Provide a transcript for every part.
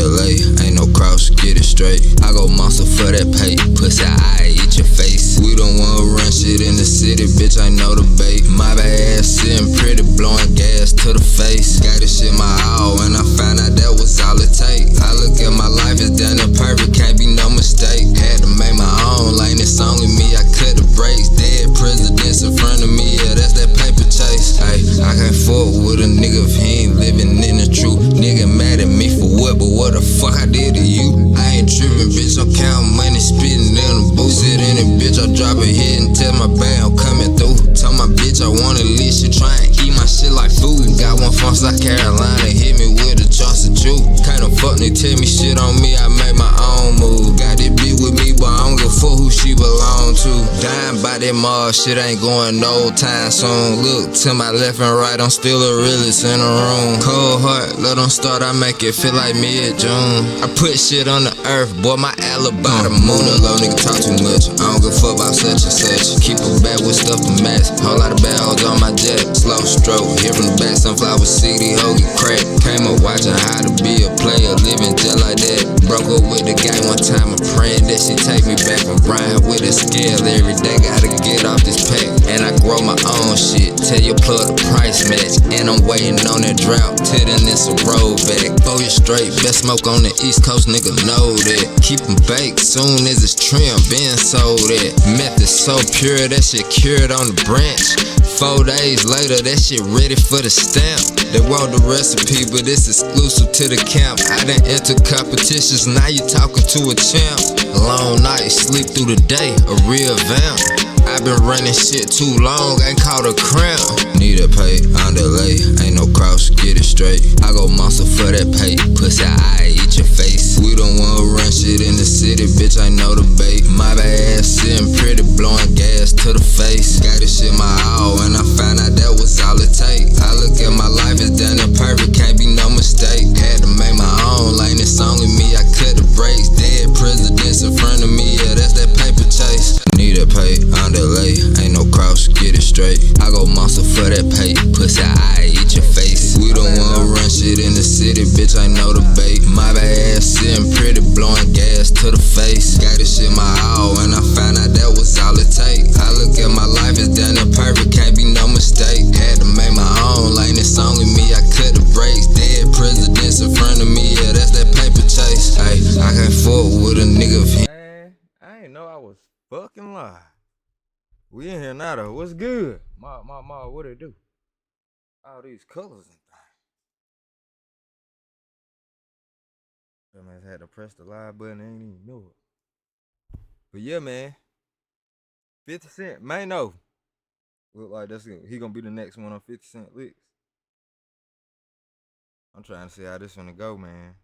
delay, ain't no cross, get it straight. I go monster for that pay, pussy, I eat your face. We don't wanna run shit in the city, bitch, I know the bait. My bad ass sitting pretty, blowing gas to the face. Got this shit my all, and I found out that was all it take. I look at my life, it's done and perfect, can't be no mistake. Had to make my own lane, it's only me, I cut the brakes. Dead presidents in front of me, yeah, that's that paper chase. Ay, I can't fuck with a nigga if he ain't living in the truth. Nigga mad at me for what, but what the fuck I did to you? I ain't tripping, bitch, I'm counting money, spitting in the booth. Sit in it, bitch, I drop a hit and tell my band I'm coming through. Tell my bitch I want a list, she try and eat my shit like food. Got one from South Carolina, hit me with a chance of juke. Kinda fuck, they tell me shit on me, I make my own move. Got this bitch with me, but I don't give a fuck who she belong to. Dying by that mud, shit ain't going no time soon. Look to my left and right, I'm still the realest in the room. Cold heart, let them start, I make it feel like mid-June. I put shit on the earth, boy, my alibi the moon. A low nigga talk too much, I don't give a fuck about such and such. Keep a bag with stuff to match, whole lot of bells on my jet. Slow stroke, here from the back, sunflower city, hoe get cracked. Came up watching how to be a player, living just like that. Broke up with the game one time, I'm praying that she take me back. I'm grinding with a scale every day, gotta get off this pack. And I grow my own shit, tell your plug the price match. And I'm waiting on that drought, till then it's a roll back. Throw you straight, best smoke on the East Coast, nigga know that. Keep them baked, soon as it's trim, been sold at. Meth is so pure, that shit cured on the branch. 4 days later, that shit ready for the stamp. They want the recipe, but it's exclusive to the camp. I done enter competitions, now you talking to a champ. Long night, sleep through the day, a real vamp. I been running shit too long, ain't caught a cramp. Need a pay, on delay, ain't no cross, get it straight. I go monster for that pay, pussy, I eat your face. We don't wanna run shit in the city, bitch, I know the bait. My bad ass sitting pretty, blowing gas to the face. Got this shit my all, and I found out that was all it take. I look at my life, it's done and perfect, can't be no mistake. Had to make my own lane, it's only me, I cut the brakes. Dead presidents in front of me, yeah, that's that paper chase. Need a pay, on delay, ain't no cross, get it straight. I go monster for that pay, pussy, I eat your face. We don't wanna run shit in the city, bitch, I know the bait. My bad ass sitting pretty, blowing gas to the face. Got this shit my all, and I found out that was all it take. I look at my life, it's done and perfect, can't be no mistake. Had to make my own lane, it's only me, I cut the brakes. Dead presidents in front of me, yeah, that's that paper chase. Ay, I can't fuck with a nigga if he... Man, I ain't know I was fucking live. We in here now though, what's good? Ma, what it do? All these colors and things. I had to press the live button, I ain't even know it. But yeah, man. 50 Cent, Maino. Look like he gonna be the next one on 50 Cent licks. I'm trying to see how this gonna go, man.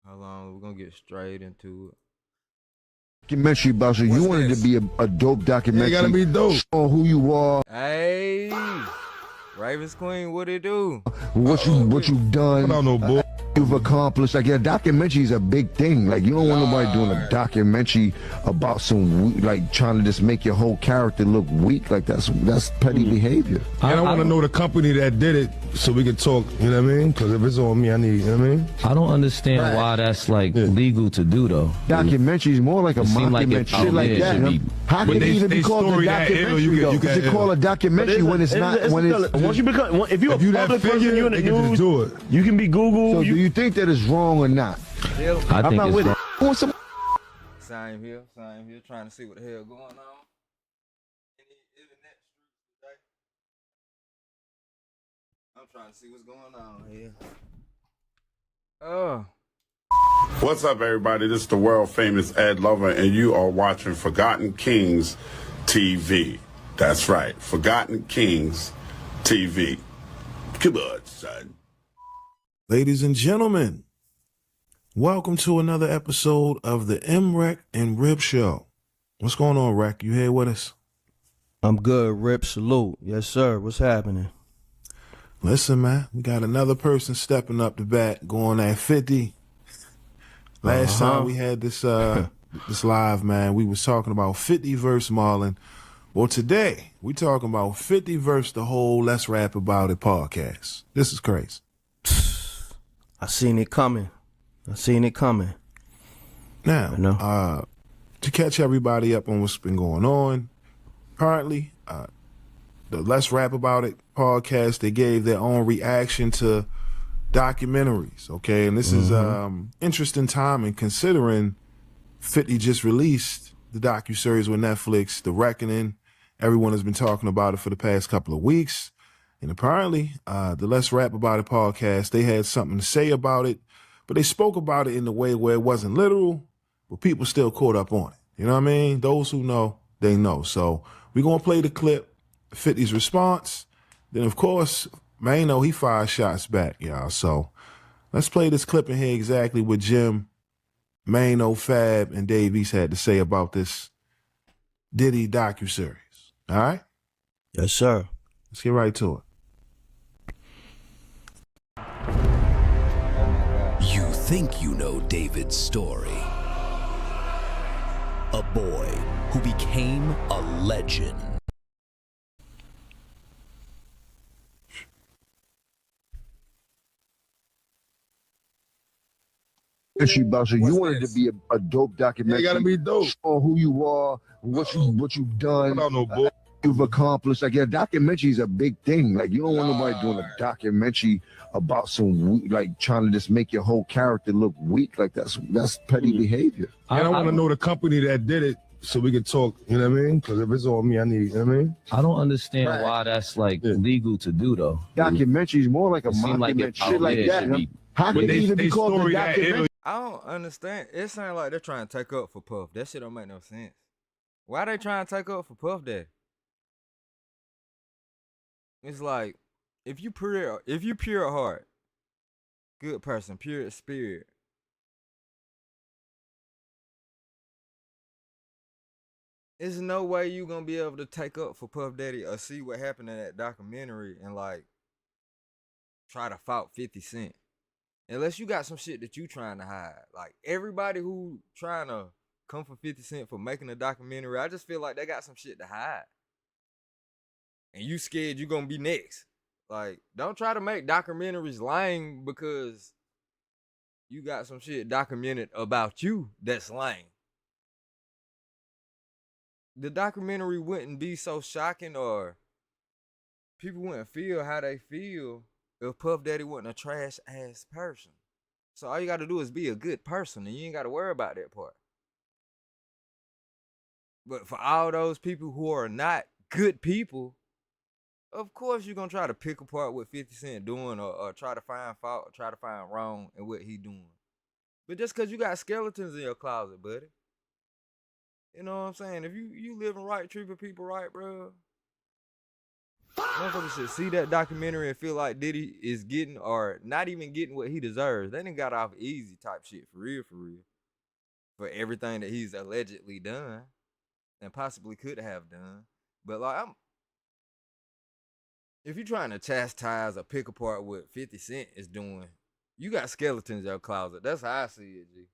How long? We're gonna get straight into it. Documentary about you. You wanted to be a dope documentary. You gotta be dope. On who you are. Hey, Ravens Queen, what it do? What you've done. I don't know, boy. You've accomplished. Like, a documentary is a big thing. Like, you don't want nobody doing a documentary about some like trying to just make your whole character look weak. Like, that's petty behavior. I don't want to know the company that did it so we can talk. You know what I mean? Because if it's on me, I need. You know what I mean? I don't understand why that's like legal to do though. Documentary is more like a mockumentary, shit like that. How can it even be called a documentary? Is it called a documentary when it's not? Once you become, if you're a public person, you're in the news, you can be Google. So do you think that is wrong or not? I think it's wrong. Same here, trying to see what the hell going on. I'm trying to see what's going on here. Oh. What's up, everybody? This is the world famous Ed Lover, and you are watching Forgotten Kings TV. That's right, Forgotten Kings TV. Come on, son. Ladies and gentlemen, welcome to another episode of the M-Rec and Rip Show. What's going on, Rec? You here with us? I'm good, Rip. Salute. Yes, sir. What's happening? Listen, man, we got another person stepping up the bat, going at 50. Last time we had this this live, man, we was talking about 50 versus Marlon. Well, today, we talking about 50 versus the whole Let's Rap About It podcast. This is crazy. I seen it coming. Now, I know. To catch everybody up on what's been going on, apparently, the Let's Rap About It podcast, they gave their own reaction to documentaries, okay? And this is interesting timing considering 50 just released the docuseries with Netflix, The Reckoning. Everyone has been talking about it for the past couple of weeks. And apparently, the Let's Rap About It podcast, they had something to say about it, but they spoke about it in a way where it wasn't literal, but people still caught up on it. You know what I mean? Those who know, they know. So we're going to play the clip, 50's response. Then, of course, Maino, he fired shots back, y'all. So let's play this clip and hear exactly what Jim, Maino, Fab, and Dave East had to say about this Diddy docuseries. All right? Yes, sir. Let's get right to it. You think you know David's story. A boy who became a legend. You wanted to be a dope documentary. You gotta be dope. On who you are, what you've done. I don't know, boy. You've accomplished. Like, a documentary is a big thing. Like, you don't want nobody doing a documentary about some, like, trying to just make your whole character look weak. Like, that's petty behavior. I want to know the company that did it so we can talk, you know what I mean? Because if it's on me, I need, you know what I mean? I don't understand why that's like legal to do though. Documentary is more like a mockumentary, shit like that. How can it even be called a documentary? I don't understand. It sounds like they're trying to take up for Puff. That shit don't make no sense. Why they trying to take up for Puff Daddy? It's like, if you pure heart, good person, pure spirit, there's no way you gonna be able to take up for Puff Daddy or see what happened in that documentary and like try to fight 50 Cent. Unless you got some shit that you trying to hide. Like, everybody who trying to come for 50 Cent for making a documentary, I just feel like they got some shit to hide. And you scared you gonna be next. Like, don't try to make documentaries lame because you got some shit documented about you that's lame. The documentary wouldn't be so shocking or people wouldn't feel how they feel if Puff Daddy wasn't a trash ass person. So all you gotta do is be a good person and you ain't gotta worry about that part. But for all those people who are not good people, of course you're gonna try to pick apart what 50 Cent doing or try to find fault or try to find wrong in what he doing. But just cause you got skeletons in your closet, buddy. You know what I'm saying? If you living right, treating people right, bro, motherfuckers should see that documentary and feel like Diddy is getting or not even getting what he deserves. They done got off easy type shit for real. For everything that he's allegedly done and possibly could have done. But like, if you're trying to chastise or pick apart what 50 Cent is doing, you got skeletons in your closet. That's how I see it, G.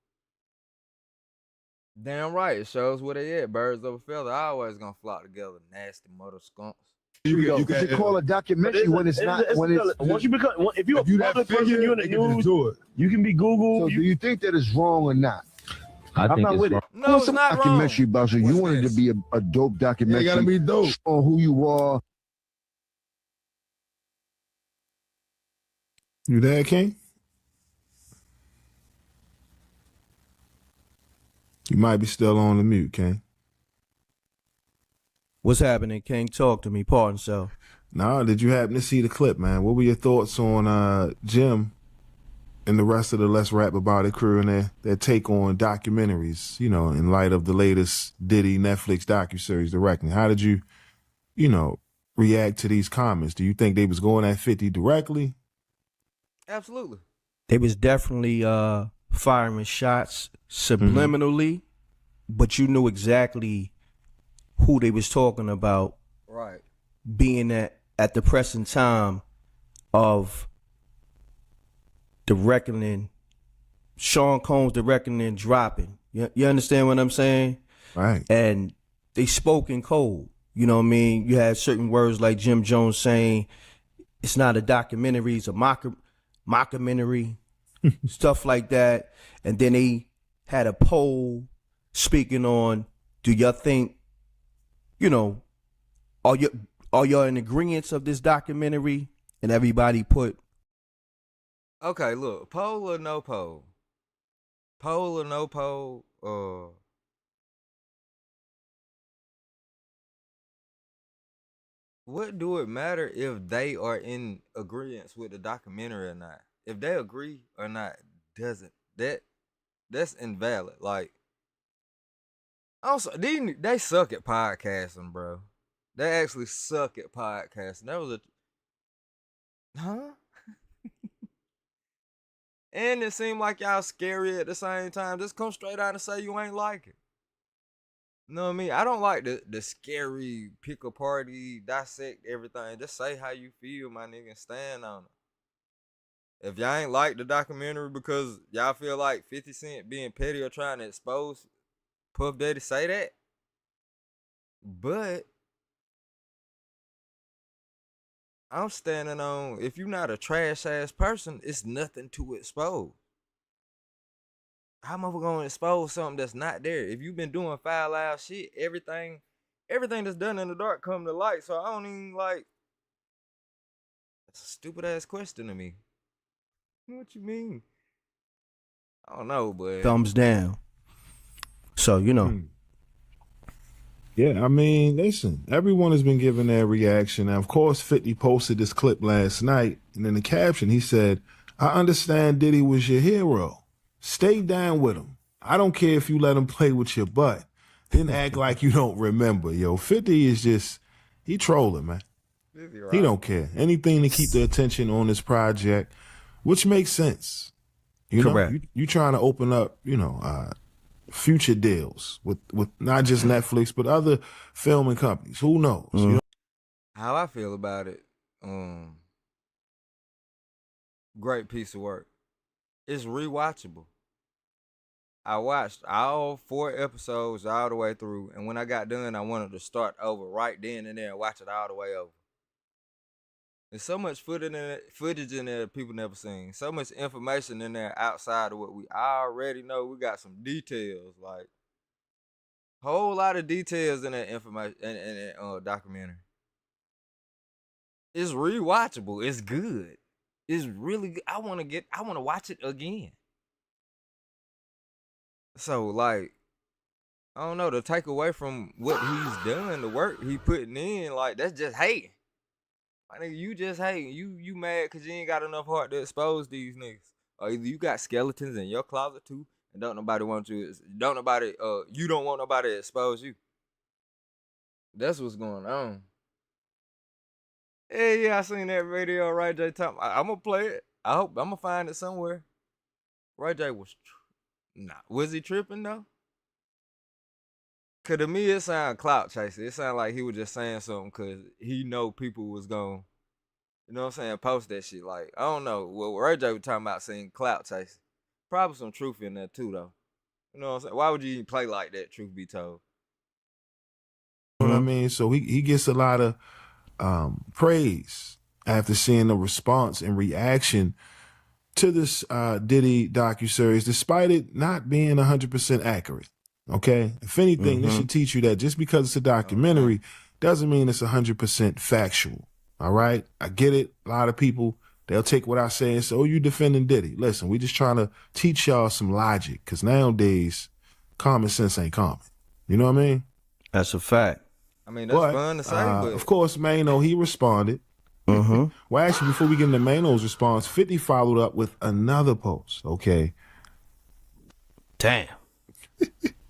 Damn right, it shows where they at. Birds of a feather always gonna flock together. Nasty mother skunks. You can call a documentary when it's not. Once you become, if you're a public person, you're in the news. You can be Google. So do you think that is wrong or not? I think not with it. No, it's not documentary wrong. about you. You wanted to be a dope documentary. You gotta be dope. On who you are. You there, King? You might be still on the mute, King. What's happening, King? Talk to me. Pardon, self. Nah, did you happen to see the clip, man? What were your thoughts on Jim and the rest of the Let's Rap About It crew and their take on documentaries, you know, in light of the latest Diddy Netflix docuseries, The Reckoning? How did you, react to these comments? Do you think they was going at 50 directly? Absolutely. They was definitely firing shots subliminally, but you knew exactly who they was talking about. Right. Being at the present time of The Reckoning, Sean Combs' The Reckoning dropping. You understand what I'm saying? Right. And they spoke in code. You know what I mean? You had certain words like Jim Jones saying, it's not a documentary, it's a mockumentary. stuff like that. And then they had a poll speaking on, do y'all think, you know, are y'all in agreement of this documentary? And everybody put. Okay, look, poll or no poll? Poll or no poll? What do it matter if they are in agreement with the documentary or not? If they agree or not, that's invalid. Like, also, they suck at podcasting, bro. They actually suck at podcasting. That was huh? And it seemed like y'all scary at the same time. Just come straight out and say you ain't like it. You know what I mean? I don't like the scary pick a party, dissect everything. Just say how you feel, my nigga, and stand on it. If y'all ain't like the documentary because y'all feel like 50 Cent being petty or trying to expose Puff Daddy, say that. But I'm standing on, if you're not a trash ass person, it's nothing to expose. How am I gonna expose something that's not there? If you've been doing foul ass shit, everything that's done in the dark come to light. So I don't even like. That's a stupid ass question to me. What you mean? I don't know, but Thumbs down. So, you know. Yeah, I mean, listen, everyone has been giving their reaction. Now, of course, 50 posted this clip last night, and in the caption, he said, I understand Diddy was your hero. Stay down with him. I don't care if you let him play with your butt. Then act like you don't remember. Yo, 50 is just, he trolling, man. Right. He don't care. Anything to keep the attention on this project, which makes sense. You Correct. know, you trying to open up, future deals with not just Netflix, but other filming companies. Who knows? You know? How I feel about it, great piece of work. It's rewatchable. I watched all 4 episodes all the way through, and when I got done, I wanted to start over right then and there and watch it all the way over. There's so much footage in there people never seen. So much information in there outside of what we already know. We got some details, like whole lot of details in that information in that documentary. It's rewatchable. It's good. It's really good. I want to watch it again. So, like, I don't know, to take away from what he's done, the work he putting in, like, that's just hating. My nigga, you just hating. You mad because you ain't got enough heart to expose these niggas. Or either you got skeletons in your closet too, and you don't want nobody to expose you. That's what's going on. Yeah, I seen that video, Ray J talking. I'm gonna play it. I hope I'm gonna find it somewhere. Ray J was was he tripping though? Cause to me it sound clout chasing. It sound like he was just saying something cause he know people was gonna, you know what I'm saying, post that shit. Like, I don't know. Well, Ray J was talking about saying clout chasing. Probably some truth in there too though. You know what I'm saying? Why would you even play like that, truth be told? You know what I mean? So he gets a lot of praise after seeing the response and reaction to this Diddy docuseries, despite it not being 100% accurate. Okay? If anything, this should teach you that just because it's a documentary doesn't mean it's 100% factual. All right? I get it. A lot of people, they'll take what I say and say, oh, you defending Diddy. Listen, we just trying to teach y'all some logic, because nowadays, common sense ain't common. You know what I mean? That's a fact. I mean, that's fun to say, but of course, Maino, he responded. Well, actually, before we get into Maino's response, 50 followed up with another post, okay? Damn.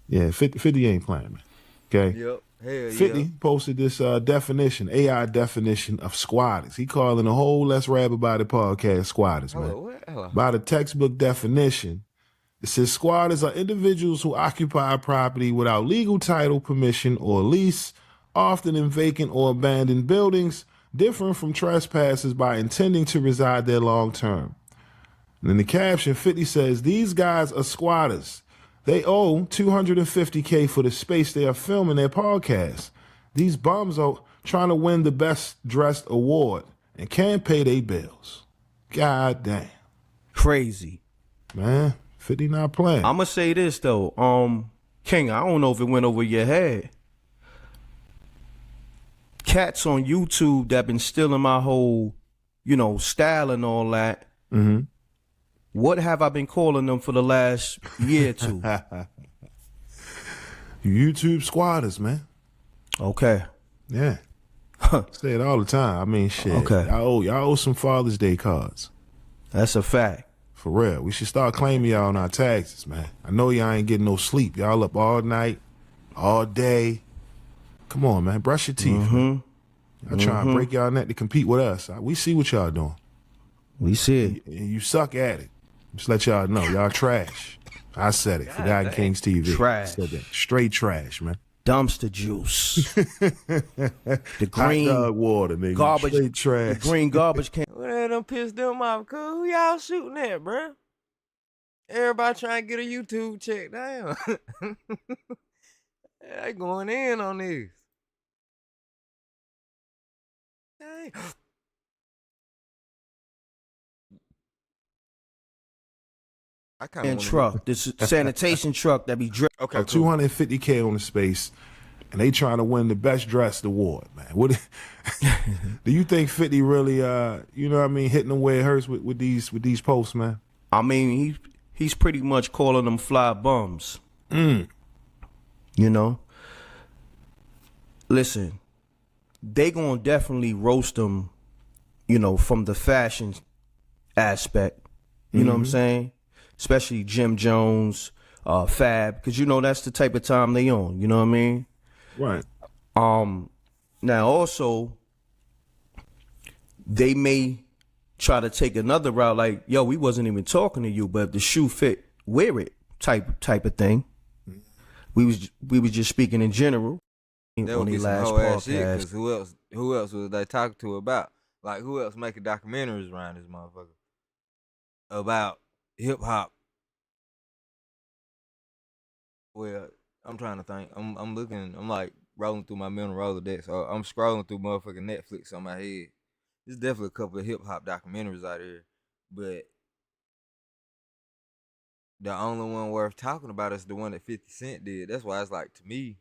Yeah, 50 ain't playing, man. Okay? Yep. Hell 50 posted this definition, AI definition of squatters. He calling the whole Let's Rap About It podcast squatters, man. Hello. By the textbook definition, it says squatters are individuals who occupy property without legal title, permission, or lease, often in vacant or abandoned buildings, different from trespassers by intending to reside there long term. And in the caption, 50 says, these guys are squatters. They owe $250K for the space they are filming their podcast. These bums are trying to win the best dressed award and can't pay their bills. God damn. Crazy. Man, 50 not playing. I'ma say this though, King, I don't know if it went over your head. Cats on YouTube that been stealing my whole, style and all that. Mm-hmm. What have I been calling them for the last year or two? YouTube squatters, man. Okay. Yeah. Say it all the time. I mean, shit. Okay. Y'all owe some Father's Day cards. That's a fact. For real. We should start claiming y'all on our taxes, man. I know y'all ain't getting no sleep. Y'all up all night, all day. Come on, man. Brush your teeth. Man. Y'all trying to break y'all neck to compete with us. We see what y'all doing. We see it. And you suck at it. Just let y'all know. Y'all trash. I said it. Forgotten Kings TV. Trash. Said that. Straight trash, man. Dumpster juice. The green hot dog water, nigga. garbage. Straight trash. The green garbage can. Well, them pissed them off, cuz who y'all shooting at, bruh? Everybody trying to get a YouTube check down. They going in on this. Dang. I kind of truck. This sanitation truck that be dripping. Okay, cool. 250K on the space, and they trying to win the best dressed award, man. What do you think 50 really hitting them where it hurts with these posts, man? I mean, he's pretty much calling them fly bums. Listen, they gonna definitely roast them, from the fashion aspect. You know what I'm saying? Especially Jim Jones, Fab, because that's the type of time they on. You know what I mean? Right. Now also, they may try to take another route, like, yo, we wasn't even talking to you, but if the shoe fit, wear it, type of thing. We was just speaking in general. That would be some whole ass shit, because who else was they talking to about? Like, who else making documentaries around this motherfucker about hip hop? Well, I'm trying to think. I'm looking. I'm like rolling through my mental Rolodex. So I'm scrolling through motherfucking Netflix on my head. There's definitely a couple of hip hop documentaries out here, but the only one worth talking about is the one that 50 Cent did. That's why it's like, to me,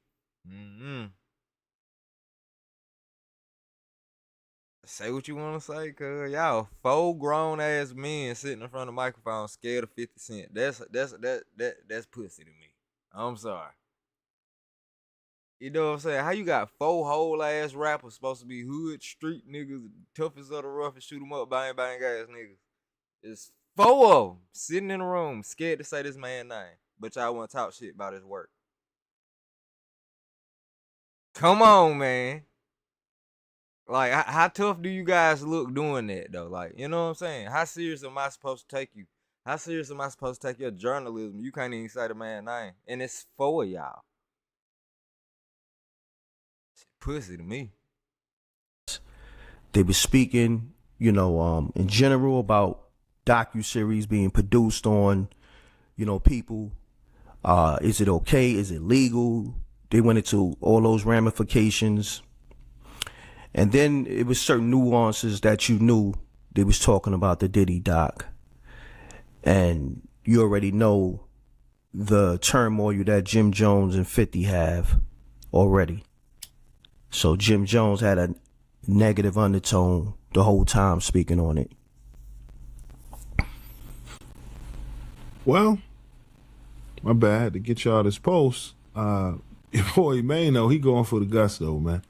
say what you want to say, cuz y'all 4 grown ass men sitting in front of the microphone scared of 50 Cent. That's pussy to me. I'm sorry. You know what I'm saying? How you got 4 whole ass rappers supposed to be hood, street niggas, toughest of the roughest, shoot 'em up, bang bang ass niggas. It's 4 of them sitting in a room scared to say this man's name, but y'all want to talk shit about his work. Come on, man. Like, how tough do you guys look doing that, though? Like, you know what I'm saying? How serious am I supposed to take you? How serious am I supposed to take your journalism? You can't even say the man's name. And it's 4 of y'all. Pussy to me. They were speaking, in general about docuseries being produced on, people. Is it okay? Is it legal? They went into all those ramifications. And then it was certain nuances that you knew they was talking about the Diddy doc. And you already know the turmoil that Jim Jones and 50 have already. So Jim Jones had a negative undertone the whole time speaking on it. Well, my bad to get y'all this post. Your boy Maino, he going for the gusto, man.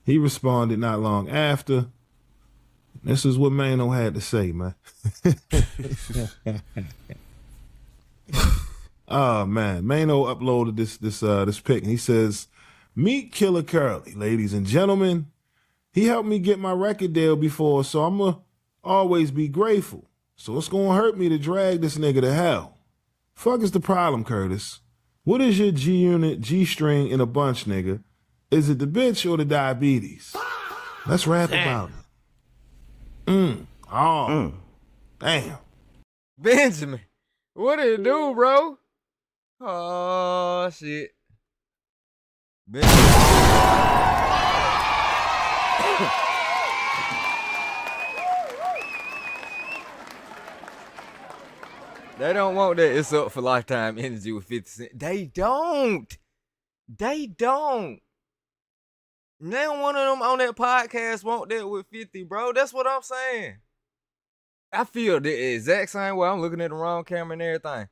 He responded not long after. This is what Maino had to say, man. Oh man, Maino uploaded this pic, and he says, "Meet Killer Curly, ladies and gentlemen. He helped me get my record deal before, so I'ma always be grateful. So it's gonna hurt me to drag this nigga to hell. Fuck is the problem, Curtis? What is your G-unit, G-string in a bunch, nigga? Is it the bitch or the diabetes? Let's rap about it." Damn. Benjamin, what did it do, bro? Oh, shit. Benjamin. They don't want that It's Up for Lifetime energy with 50 Cent. They don't. Now one of them on that podcast want that with 50, bro. That's what I'm saying. I feel the exact same way. I'm looking at the wrong camera and everything.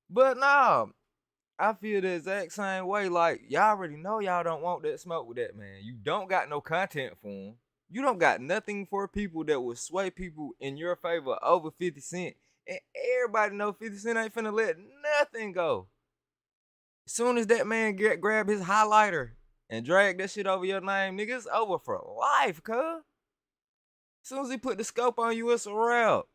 But nah, I feel the exact same way. Like, y'all already know y'all don't want that smoke with that man. You don't got no content for him. You don't got nothing for people that will sway people in your favor over 50 Cent. And everybody know 50 Cent ain't finna let nothing go. As soon as that man grab his highlighter and drag that shit over your name, nigga, it's over for life, cuz. As soon as he put the scope on you, it's a wrap.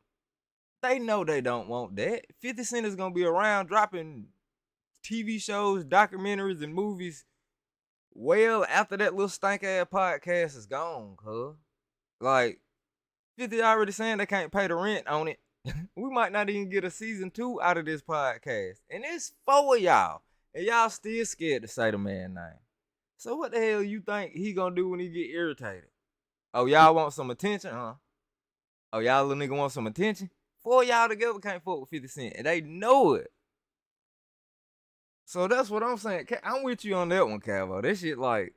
They know they don't want that. 50 Cent is gonna be around dropping TV shows, documentaries, and movies well after that little stank-ass podcast is gone, cuz. Like, 50 already saying they can't pay the rent on it. We might not even get a season 2 out of this podcast. And it's 4 of y'all. And y'all still scared to say the man's name. So what the hell you think he gonna do when he get irritated? Oh, y'all want some attention, huh? Oh, y'all little nigga want some attention? 4 of y'all together can't fuck with 50 Cent. And they know it. So that's what I'm saying. I'm with you on that one, Cavo. That shit like...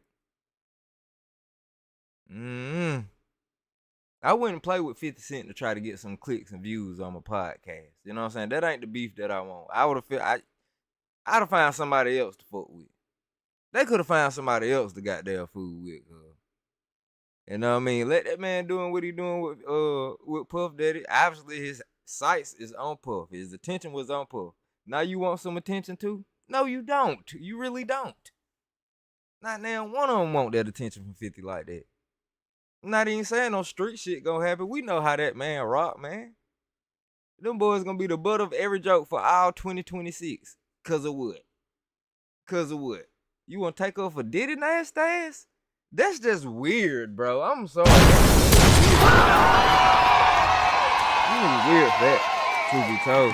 I wouldn't play with 50 Cent to try to get some clicks and views on my podcast. You know what I'm saying? That ain't the beef that I want. I'd have found somebody else to fuck with. They could have found somebody else to goddamn fool with. You know what I mean? Let that man doing what he doing with Puff Daddy. Obviously, his sights is on Puff. His attention was on Puff. Now you want some attention too? No, you don't. You really don't. Not now one of them want that attention from 50 like that. I'm not even saying no street shit gonna happen. We know how that man rock, man. Them boys gonna be the butt of every joke for all 2026. Cause of what? You wanna take off for Diddy nasty ass? That's just weird, bro. I'm sorry. You niggas weird for that, truth be told.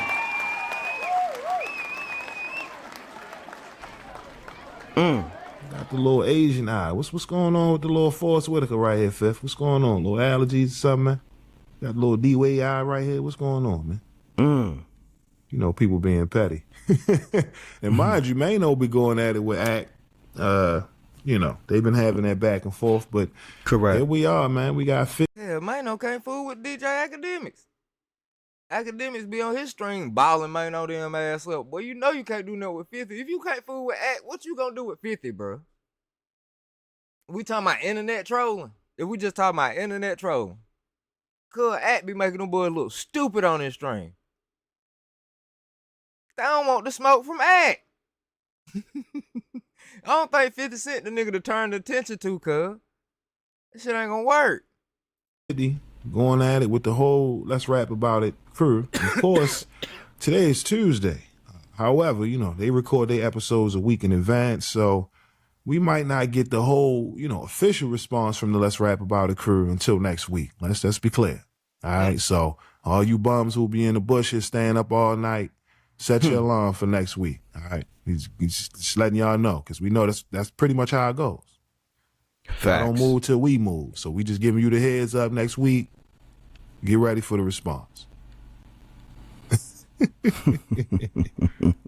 Got the little Asian eye. What's going on with the little Forrest Whitaker right here, Fifth? What's going on? Little allergies or something, man? Got the little D-Way eye right here. What's going on, man? You know, people being petty. And mind you, Maino be going at it with Act. You know, they've been having that back and forth, but correct. Here we are, man. We got 50. Yeah, Maino can't fool with DJ Academics. Academics be on his string balling Maino them ass up. Boy, you know you can't do nothing with 50. If you can't fool with Act, what you gonna do with 50, bro? We talking about internet trolling? If we just talking about internet trolling, could Act be making them boys look stupid on his string? They don't want the smoke from Act. I don't think 50 Cent the nigga to turn the attention to, cuz. That shit ain't gonna work. Going at it with the whole Let's Rap About It crew. Of course, today is Tuesday. However, you know, they record their episodes a week in advance, so we might not get the whole, you know, official response from the Let's Rap About It crew until next week. Let's be clear. All right, so all you bums who'll be in the bushes staying up all night, set your alarm for next week. All right, he's just letting y'all know, because we know that's pretty much how it goes. I don't move till we move, so we just giving you the heads up next week. Get ready for the response.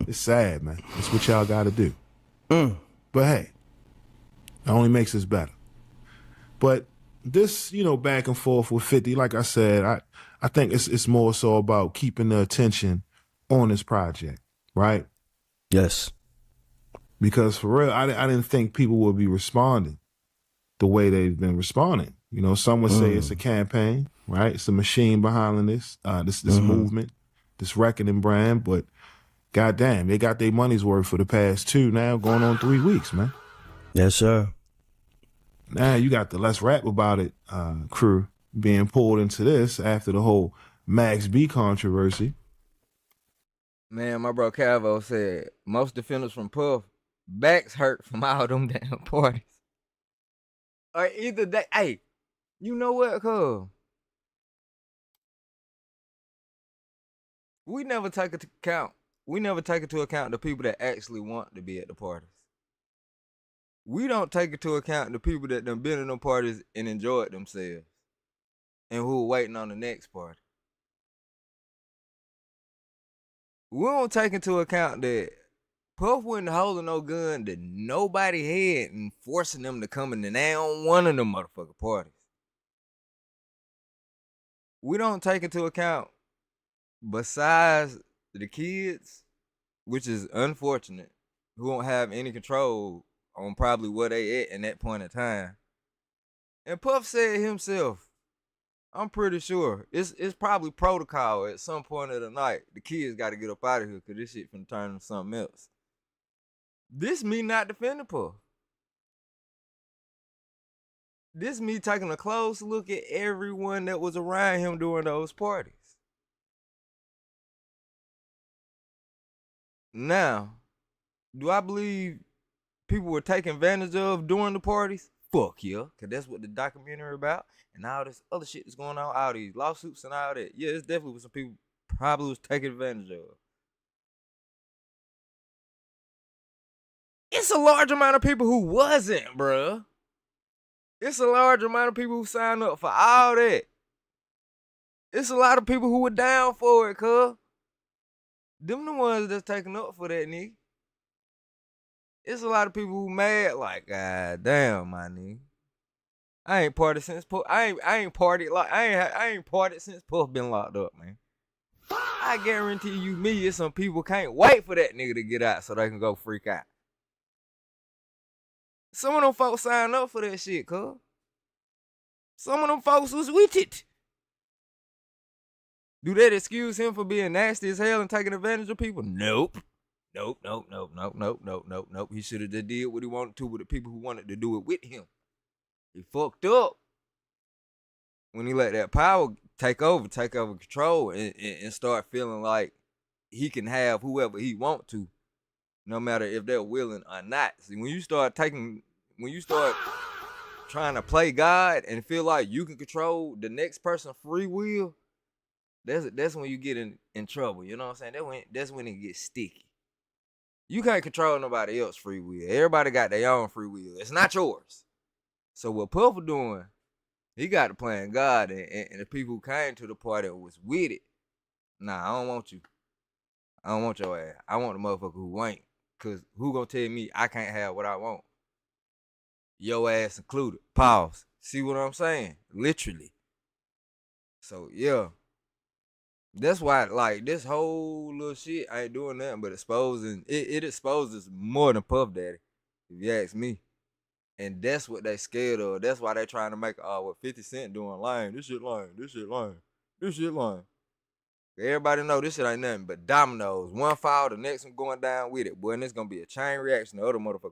It's sad, man. It's what y'all got to do. But hey, it only makes us better. But this, you know, back and forth with 50, like I said, I think it's more so about keeping the attention on this project, right? Yes. Because for real, I didn't think people would be responding the way they've been responding. You know, some would say it's a campaign, right? It's a machine behind this movement, this reckoning brand. But goddamn, they got their money's worth for the past 2, now going on 3 weeks, man. Yes, sir. Now you got the Let's Rap About It crew being pulled into this after the whole Max B controversy. Man, my bro Cavo said most defenders from Puff backs hurt from all them damn parties. Or either they, hey, you know what, cuz? We never take into account the people that actually want to be at the parties. We don't take into account the people that done been in them parties and enjoyed themselves and who are waiting on the next party. we don't take into account that Puff wasn't holding no gun that nobody had and forcing them to come in and they on one of them motherfucking parties. We don't take into account, besides the kids, which is unfortunate, who don't have any control on probably where they at in that point in time. And Puff said himself, I'm pretty sure it's probably protocol at some point of the night. The kids got to get up out of here because this shit finna turn into something else. This me not defending Puff. This me taking a close look at everyone that was around him during those parties. Now, do I believe people were taken advantage of during the parties? Fuck yeah, because that's what the documentary about. And all this other shit that's going on, all these lawsuits and all that. Yeah, it's definitely what some people probably was taken advantage of. It's a large amount of people who wasn't, bruh. It's a large amount of people who signed up for all that. It's a lot of people who were down for it, cuz. Them the ones that's taking up for that, nigga. It's a lot of people who mad like, God damn, my nigga. I ain't partied since Puff. I ain't partied since Puff been locked up, man. I guarantee you, me and some people can't wait for that nigga to get out so they can go freak out. Some of them folks signed up for that shit, cuz. Some of them folks was with it. Do that excuse him for being nasty as hell and taking advantage of people? Nope. Nope. He should have just did what he wanted to with the people who wanted to do it with him. He fucked up when he let that power take over control and start feeling like he can have whoever he want to, no matter if they're willing or not. See, when you start trying to play God and feel like you can control the next person's free will, that's when you get in trouble. You know what I'm saying? That's when it gets sticky. You can't control nobody else's free will. Everybody got their own free will. It's not yours. So what Puff was doing, he got to playing God, and the people who came to the party was with it. Nah, I don't want you. I don't want your ass. I want the motherfucker who ain't. Cause who gonna tell me I can't have what I want? Your ass included. Pause. See what I'm saying? Literally. So yeah. That's why, like, this whole little shit ain't doing nothing but exposing. It exposes more than Puff Daddy, if you ask me. And that's what they scared of. That's why they trying to make, what 50 Cent doing lying. This shit lying. Everybody know this shit ain't nothing but dominoes. One fall, the next one going down with it. Boy, and it's gonna be a chain reaction. The other motherfucker.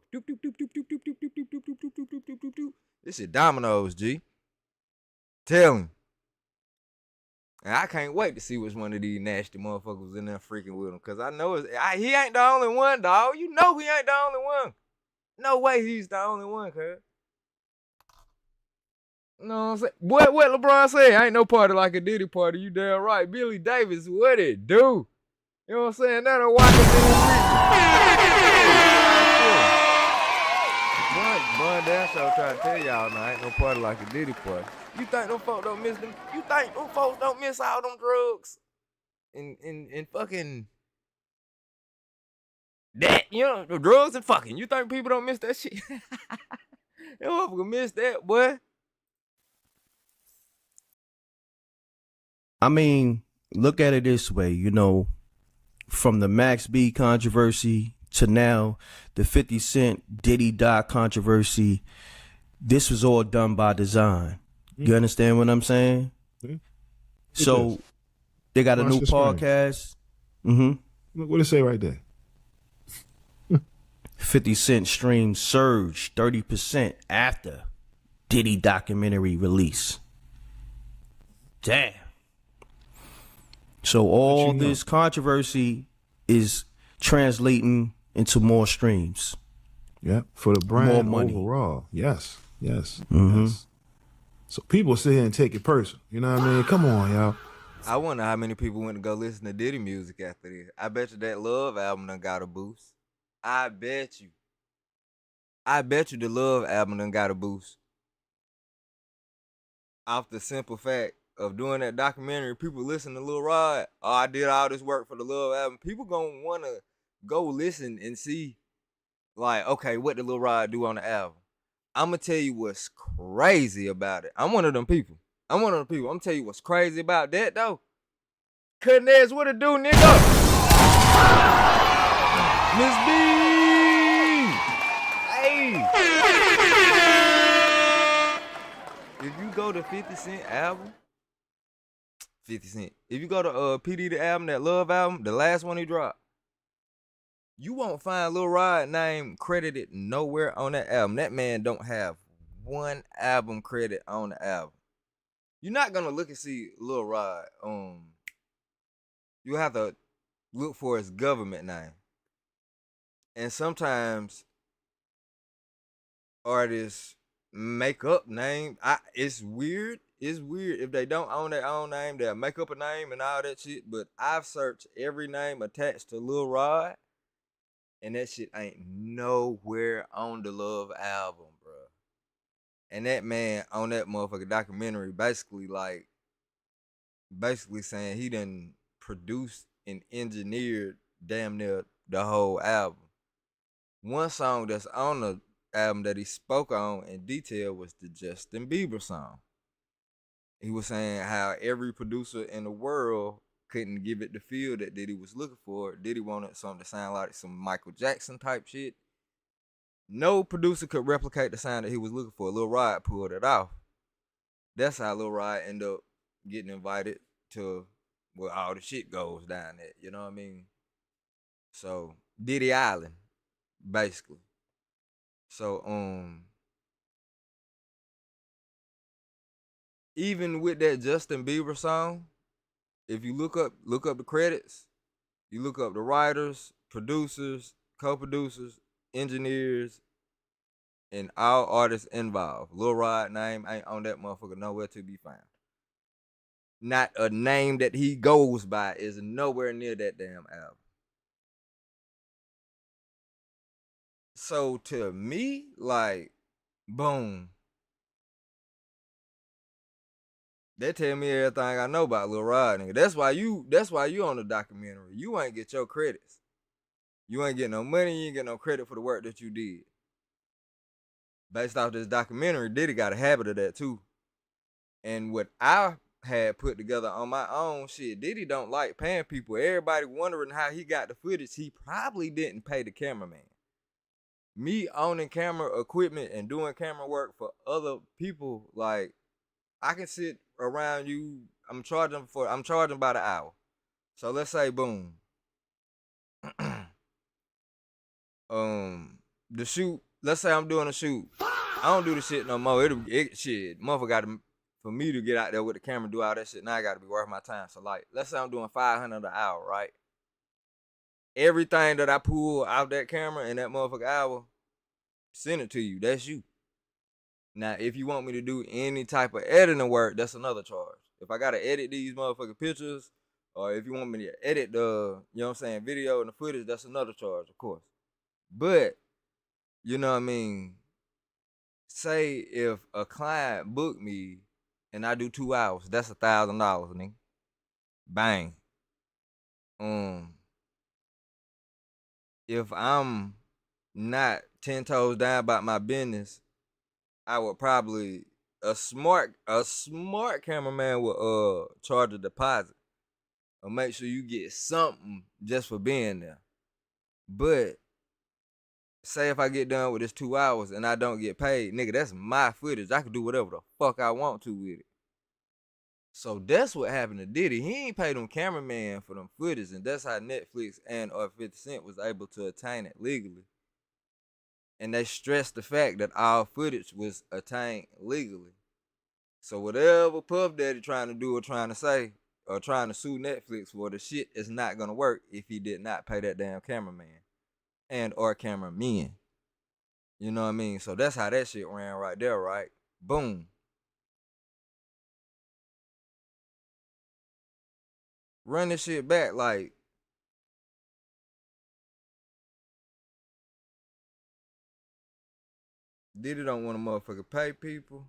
This shit dominoes, G. Tell him. And I can't wait to see which one of these nasty motherfuckers in there freaking with him. Cause I know he ain't the only one, dog. You know he ain't the only one. No way he's the only one, cuz. You know what I'm saying? What LeBron said? Ain't no party like a Diddy party. You damn right. Billy Davis, what it do? You know what I'm saying? That'll watch us in the Bun damn sure trying to tell y'all now, ain't no party like a Diddy party. You think them folks don't miss them? You think them folks don't miss all them drugs? And fucking that, you know, the drugs and fucking. You think people don't miss that shit? They motherfucker miss that, boy. I mean, look at it this way, you know, from the Max B controversy to now the 50 Cent Diddy Doc controversy, this was all done by design. You understand what I'm saying? So they got a new podcast. What did it say right there? 50 Cent streams surged 30% after Diddy documentary release. Damn. So all this controversy is translating into more streams. Yeah, for the brand more money overall. Yes. So people sit here and take it personal. You know what I mean? Come on, y'all. I wonder how many people went to go listen to Diddy music after this. I bet you that Love album done got a boost. I bet you the Love album done got a boost. Off the simple fact of doing that documentary, people listen to Lil Rod. Oh, I did all this work for the Love album. People gonna wanna go listen and see, like, okay, what did Lil Rod do on the album? I'm gonna tell you what's crazy about it. I'm one of them people. I'm gonna tell you what's crazy about that though. Cutting edge, what it do, nigga? Miss B. Hey. If you go to 50 Cent album, 50 Cent. If you go to PD the album, that Love album, the last one he dropped, you won't find Lil Rod name credited nowhere on that album. That man don't have one album credit on the album. You're not gonna look and see Lil Rod. You have to look for his government name. And sometimes artists make up name. It's weird. It's weird if they don't own their own name. They'll make up a name and all that shit. But I've searched every name attached to Lil Rod, and that shit ain't nowhere on the Love album, bro. And that man on that motherfucking documentary basically saying he done produced and engineered damn near the whole album. One song that's on the album that he spoke on in detail was the Justin Bieber song. He was saying how every producer in the world couldn't give it the feel that Diddy was looking for. Diddy wanted something to sound like some Michael Jackson type shit. No producer could replicate the sound that he was looking for. Lil Rod pulled it off. That's how Lil Rod ended up getting invited to where all the shit goes down at. You know what I mean? So, Diddy Island, basically. So, even with that Justin Bieber song, if you look up the credits, you look up the writers, producers, co-producers, engineers, and all artists involved. Lil Rod name ain't on that motherfucker nowhere to be found. Not a name that he goes by is nowhere near that damn album. So to me, like, boom. They tell me everything I know about Lil Rod, nigga. That's why you on the documentary. You ain't get your credits. You ain't get no money, you ain't get no credit for the work that you did. Based off this documentary, Diddy got a habit of that too. And what I had put together on my own shit, Diddy don't like paying people. Everybody wondering how he got the footage. He probably didn't pay the cameraman. Me owning camera equipment and doing camera work for other people, like, I can sit around you. I'm charging by the hour. So let's say, boom. The shoot. Let's say I'm doing a shoot. I don't do the shit no more. Shit, motherfucker got to, for me to get out there with the camera, do all that shit. Now I got to be worth my time. So like, let's say I'm doing $500 an hour, right? Everything that I pull out that camera in that motherfucker hour, send it to you. That's you. Now, if you want me to do any type of editing work, that's another charge. If I gotta edit these motherfucking pictures, or if you want me to edit the, you know what I'm saying, video and the footage, that's another charge, of course. But, you know what I mean, say if a client booked me and I do 2 hours, that's $1,000, nigga. Bang. If I'm not 10 toes down about my business, I would probably, a smart cameraman would charge a deposit or make sure you get something just for being there. But say if I get done with this 2 hours and I don't get paid, nigga, that's my footage. I can do whatever the fuck I want to with it. So that's what happened to Diddy. He ain't paid them cameraman for them footage, and that's how Netflix and or 50 Cent was able to attain it legally. And they stressed the fact that all footage was attained legally. So whatever Puff Daddy trying to do or trying to say or trying to sue Netflix for, the shit is not gonna work if he did not pay that damn cameraman and or cameramen. You know what I mean? So that's how that shit ran right there, right? Boom. Run this shit back, like, Diddy don't want to motherfucker pay people.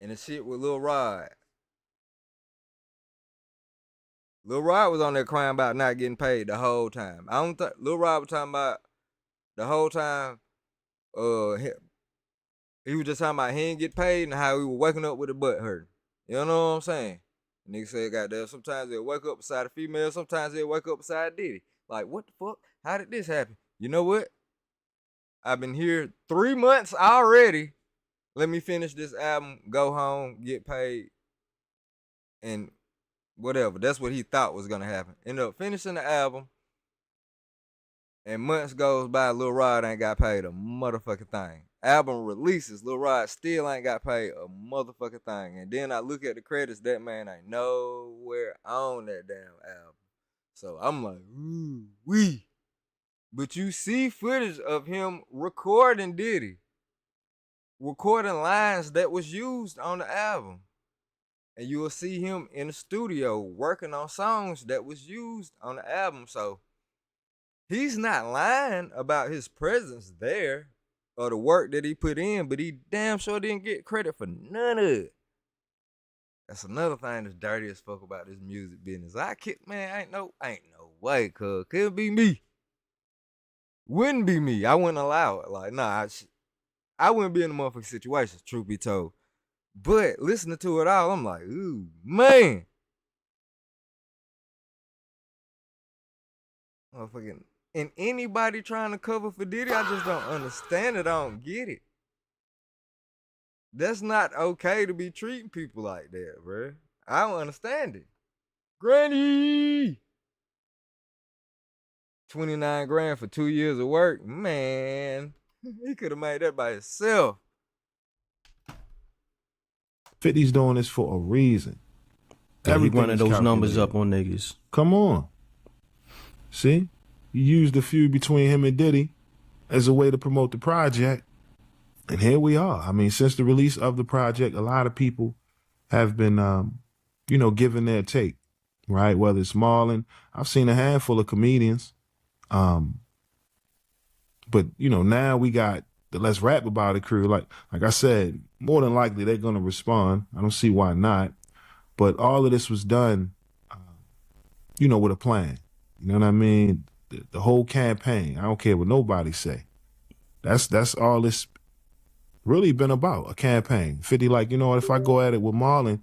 and the shit with Lil Rod. Lil Rod was on there crying about not getting paid the whole time. I don't think Lil Rod was talking about the whole time. He was just talking about he didn't get paid and how he was waking up with a butt hurt. You know what I'm saying? Nigga said, goddamn, sometimes they'll wake up beside a female, sometimes they'll wake up beside Diddy. Like, what the fuck? How did this happen? You know what? I've been here 3 months already. Let me finish this album, go home, get paid, and whatever. That's what he thought was gonna happen. End up finishing the album, and months goes by, Lil Rod ain't got paid a motherfucking thing. Album releases, Lil Rod still ain't got paid a motherfucking thing. And then I look at the credits, that man ain't nowhere on that damn album. So I'm like, ooh, wee. But you see footage of him recording Diddy. Recording lines that was used on the album. And you will see him in the studio working on songs that was used on the album. So he's not lying about his presence there or the work that he put in, but he damn sure didn't get credit for none of it. That's another thing that's dirty as fuck about this music business. Ain't no way, cuz. Couldn't be me. Wouldn't be me. I wouldn't allow it. Like, nah, I wouldn't be in a motherfucking situation, truth be told. But listening to it all, I'm like, ooh, man. Motherfucking. And anybody trying to cover for Diddy, I just don't understand it. I don't get it. That's not okay to be treating people like that, bro. I don't understand it. Granny! 29 grand for 2 years of work? Man, he could have made that by himself. 50's doing this for a reason. Everything running those numbers up on niggas. Come on. See? You used the feud between him and Diddy as a way to promote the project. And here we are. I mean, since the release of the project, a lot of people have been, giving their take, right? Whether it's Marlon, I've seen a handful of comedians. But, now we got the Let's Rap About It crew. Like I said, more than likely they're going to respond. I don't see why not. But all of this was done, with a plan. You know what I mean? The whole campaign. I don't care what nobody say. That's all this really been about, a campaign. 50 like, if I go at it with Marlon,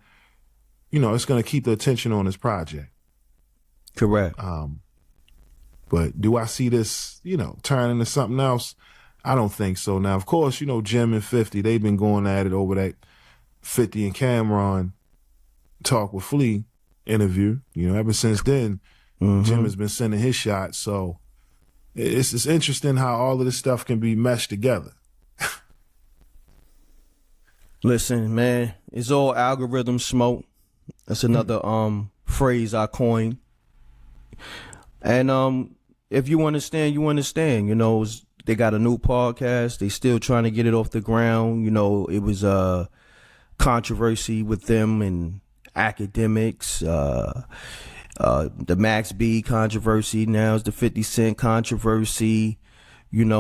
it's going to keep the attention on this project. Correct. But do I see this, turn into something else? I don't think so. Now, of course, Jim and 50, they've been going at it over that 50 and Cameron Talk with Flea interview. Ever since then, Jim has been sending his shots. So it's interesting how all of this stuff can be meshed together. Listen, man, it's all algorithm smoke. That's another phrase I coined. And if you understand, you understand. They got a new podcast. They still trying to get it off the ground. It was a controversy with them and academics. The Max B controversy, now it's the 50 Cent controversy. It's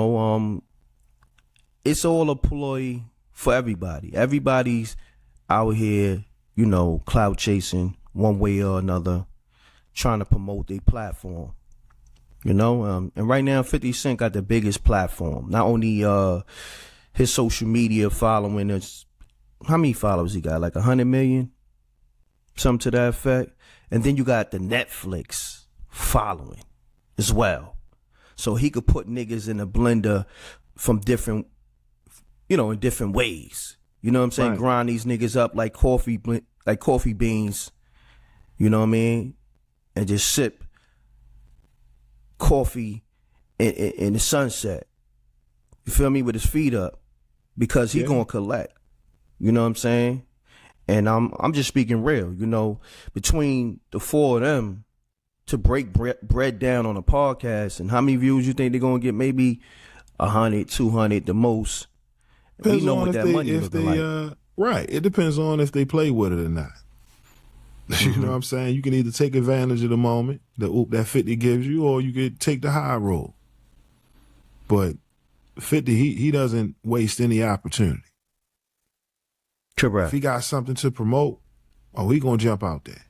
all a ploy for everybody. Everybody's out here, clout chasing one way or another, trying to promote their platform. And right now 50 Cent got the biggest platform. Not only his social media following is, how many followers he got? Like 100 million? Something to that effect. And then you got the Netflix following as well. So he could put niggas in a blender from different, in different ways. You know what I'm saying? Right. Grind these niggas up like coffee beans. You know what I mean? And just sip coffee in the sunset. You feel me? With his feet up. Because he gonna collect. You know what I'm saying? And I'm just speaking real, between the four of them to break bread down on a podcast, and how many views you think they're going to get? Maybe 100, 200 the most. We know what that money looking like. Right. It depends on if they play with it or not. You know what I'm saying? You can either take advantage of the moment, the oop that 50 gives you, or you could take the high road. But 50, he doesn't waste any opportunity. Correct. If he got something to promote, oh, he gonna jump out there.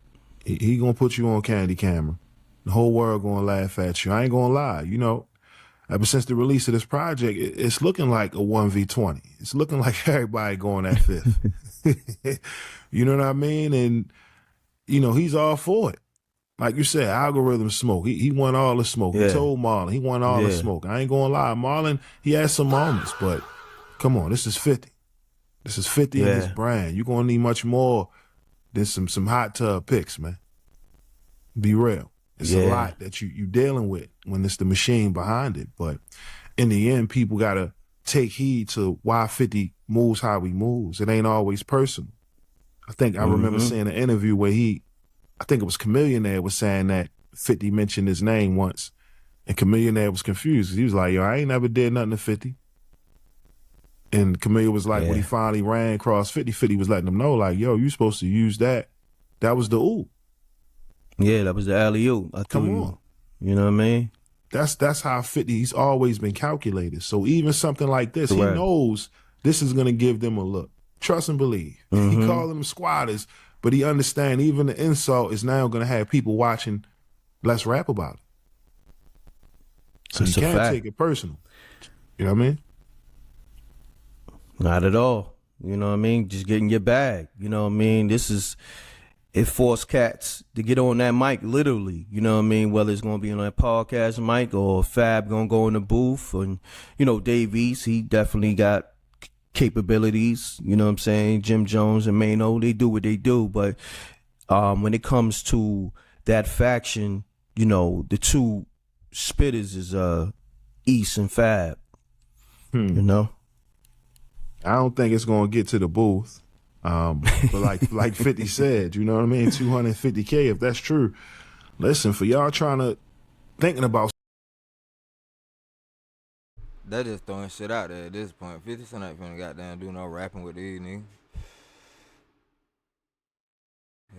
He gonna put you on candy camera. The whole world gonna laugh at you. I ain't gonna lie, you know. Ever since the release of this project, it's looking like a 1v20. It's looking like everybody going at fifth. You know what I mean? And, you know, he's all for it. Like you said, algorithm smoke. He won all the smoke. Yeah. He told Marlon he won all the smoke. I ain't gonna lie. Marlon, he had some moments, but come on, this is 50. This is 50 in his brand. You're gonna need much more than some hot tub picks, man. Be real. It's a lot that you dealing with when it's the machine behind it. But in the end, people gotta take heed to why 50 moves how he moves. It ain't always personal. I think I remember seeing an interview where I think it was Chameleonaire was saying that 50 mentioned his name once, and Chameleonaire was confused. He was like, yo, I ain't never did nothing to 50. And Chameleon was like, when he finally ran across 50, 50 was letting him know, like, yo, you supposed to use that. That was the ooh. Yeah, that was the alley-oop. Come on. You know what I mean? That's how 50, he's always been calculated. So even something like this, he knows this is going to give them a look. Trust and believe. He calling them squatters, but he understand even the insult is now going to have people watching. Let's rap about it. So you can't take it personal. You know what I mean? Not at all. You know what I mean? Just getting your bag. You know what I mean? It forced cats to get on that mic, literally. You know what I mean? Whether it's going to be on that podcast mic or Fab going to go in the booth. And, you know, Dave East, he definitely got capabilities. You know what I'm saying? Jim Jones and Maino, they do what they do. But when it comes to that faction, you know, the two spitters is East and Fab. You know? I don't think it's going to get to the booth. But like 50 said, you know what I mean? 250K, if that's true. Listen, for y'all thinking about. They just throwing shit out there at this point. 50 Cent ain't finna goddamn do no rapping with these niggas.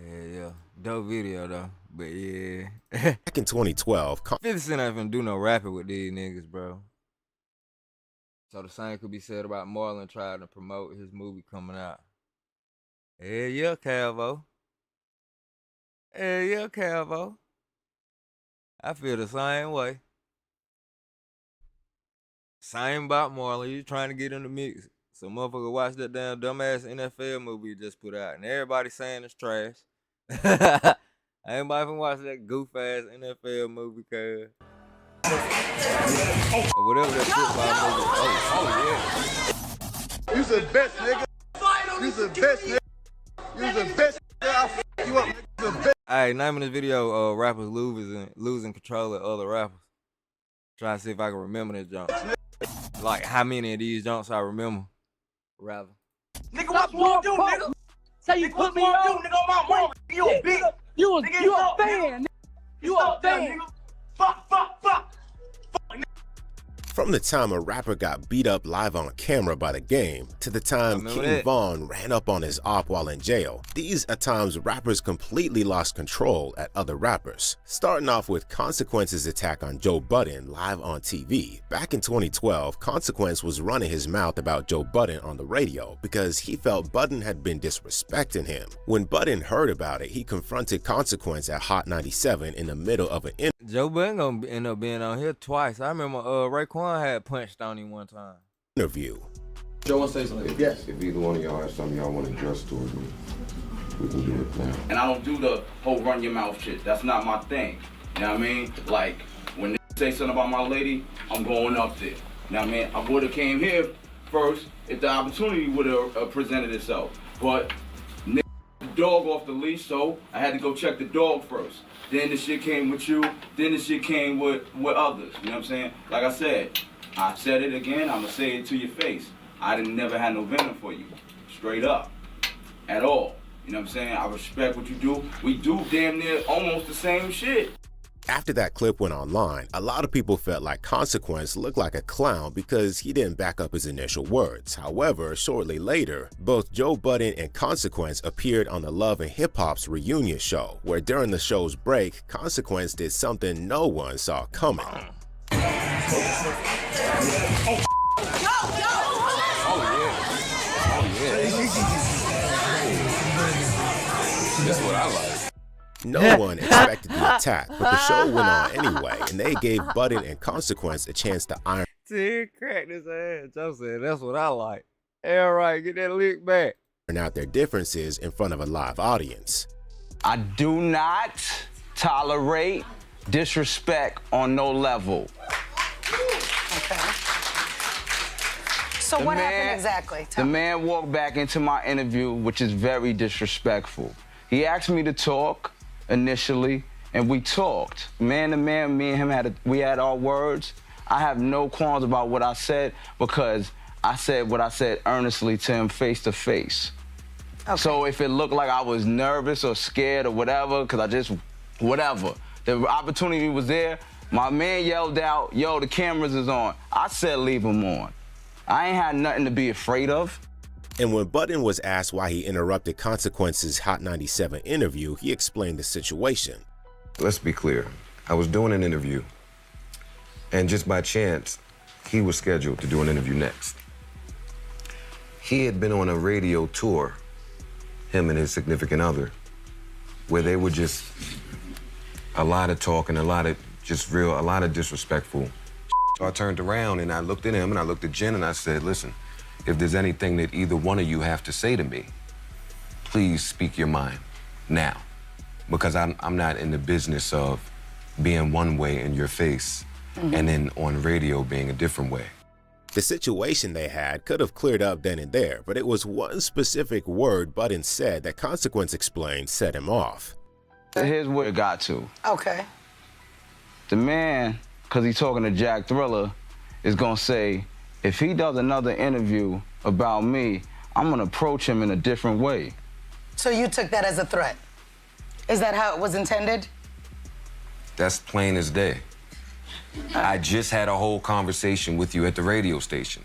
Yeah. Dope video though. But yeah. Back in 2012, 50 Cent ain't finna do no rapping with these niggas, bro. So the same could be said about Marlon trying to promote his movie coming out. Hell yeah, Calvo. Hell yeah, Calvo. I feel the same way. Same about Marlon. You trying to get in the mix. So motherfucker watch that damn dumbass NFL movie you just put out. And everybody saying it's trash. Ain't nobody finna watch that goof ass NFL movie, cuz. Or whatever that football movie. Oh yeah. You the best, nigga. You the best, nigga. You the best, nigga. I'll f you up, nigga. You the best. Alright, name of this video, rappers losing control of other rappers. Try to see if I can remember this jump. Like how many of these jumps I remember. Rather. Nigga, what you want to do, nigga? Say you put me on, nigga, on my mama. You a bitch. You a fan. You a fan. Fuck. From the time a rapper got beat up live on camera by the game to the time King Von ran up on his op while in jail, these at times rappers completely lost control at other rappers. Starting off with Consequence's attack on Joe Budden live on TV. Back in 2012, Consequence was running his mouth about Joe Budden on the radio because he felt Budden had been disrespecting him. When Budden heard about it, he confronted Consequence at Hot 97 in the middle of an interview. Joe Budden gonna end up being on here twice. I remember Raekwon had punched on him one time. Joe wants to say something. Yes. If either one of y'all has something y'all want to address towards me, we can do it now. And I don't do the whole run your mouth shit. That's not my thing. You know what I mean? Like, when they say something about my lady, I'm going up there. You know what I mean? I would have came here first if the opportunity would have presented itself. But the dog off the leash, so I had to go check the dog first. Then the shit came with you, then the shit came with others, you know what I'm saying? Like I said it again, I'ma say it to your face. I never had no venom for you, straight up, at all. You know what I'm saying? I respect what you do. We do damn near almost the same shit. After that clip went online, a lot of people felt like Consequence looked like a clown because he didn't back up his initial words. However, shortly later, both Joe Budden and Consequence appeared on the Love and Hip Hop's reunion show, where during the show's break, Consequence did something no one saw coming. That's what I like. No one expected the attack, but the show went on anyway, and they gave Budden and Consequence a chance to iron See, he cracked his ass. Joe said, that's what I like. All right, get that lick back. out their differences in front of a live audience. I do not tolerate disrespect on no level. Okay. So what happened exactly? The man walked back into my interview, which is very disrespectful. He asked me to talk initially, and we talked. Man to man, me and him we had our words. I have no qualms about what I said because I said what I said earnestly to him face to face. Okay. So if it looked like I was nervous or scared or whatever, because whatever, the opportunity was there, my man yelled out, yo, the cameras is on. I said leave them on. I ain't had nothing to be afraid of. And when Budden was asked why he interrupted Consequence's Hot 97 interview, he explained the situation. Let's be clear. I was doing an interview, and just by chance, he was scheduled to do an interview next. He had been on a radio tour, him and his significant other, where they were just a lot of talking, a lot of disrespectful. So I turned around and I looked at him and I looked at Jen and I said, listen, if there's anything that either one of you have to say to me, please speak your mind now. Because I'm not in the business of being one way in your face and then on radio being a different way. The situation they had could have cleared up then and there, but it was one specific word Budden said that Consequence explained set him off. Here's where it got to. Okay. The man, because he's talking to Jack Thriller, is going to say, if he does another interview about me, I'm going to approach him in a different way. So you took that as a threat? Is that how it was intended? That's plain as day. I just had a whole conversation with you at the radio station.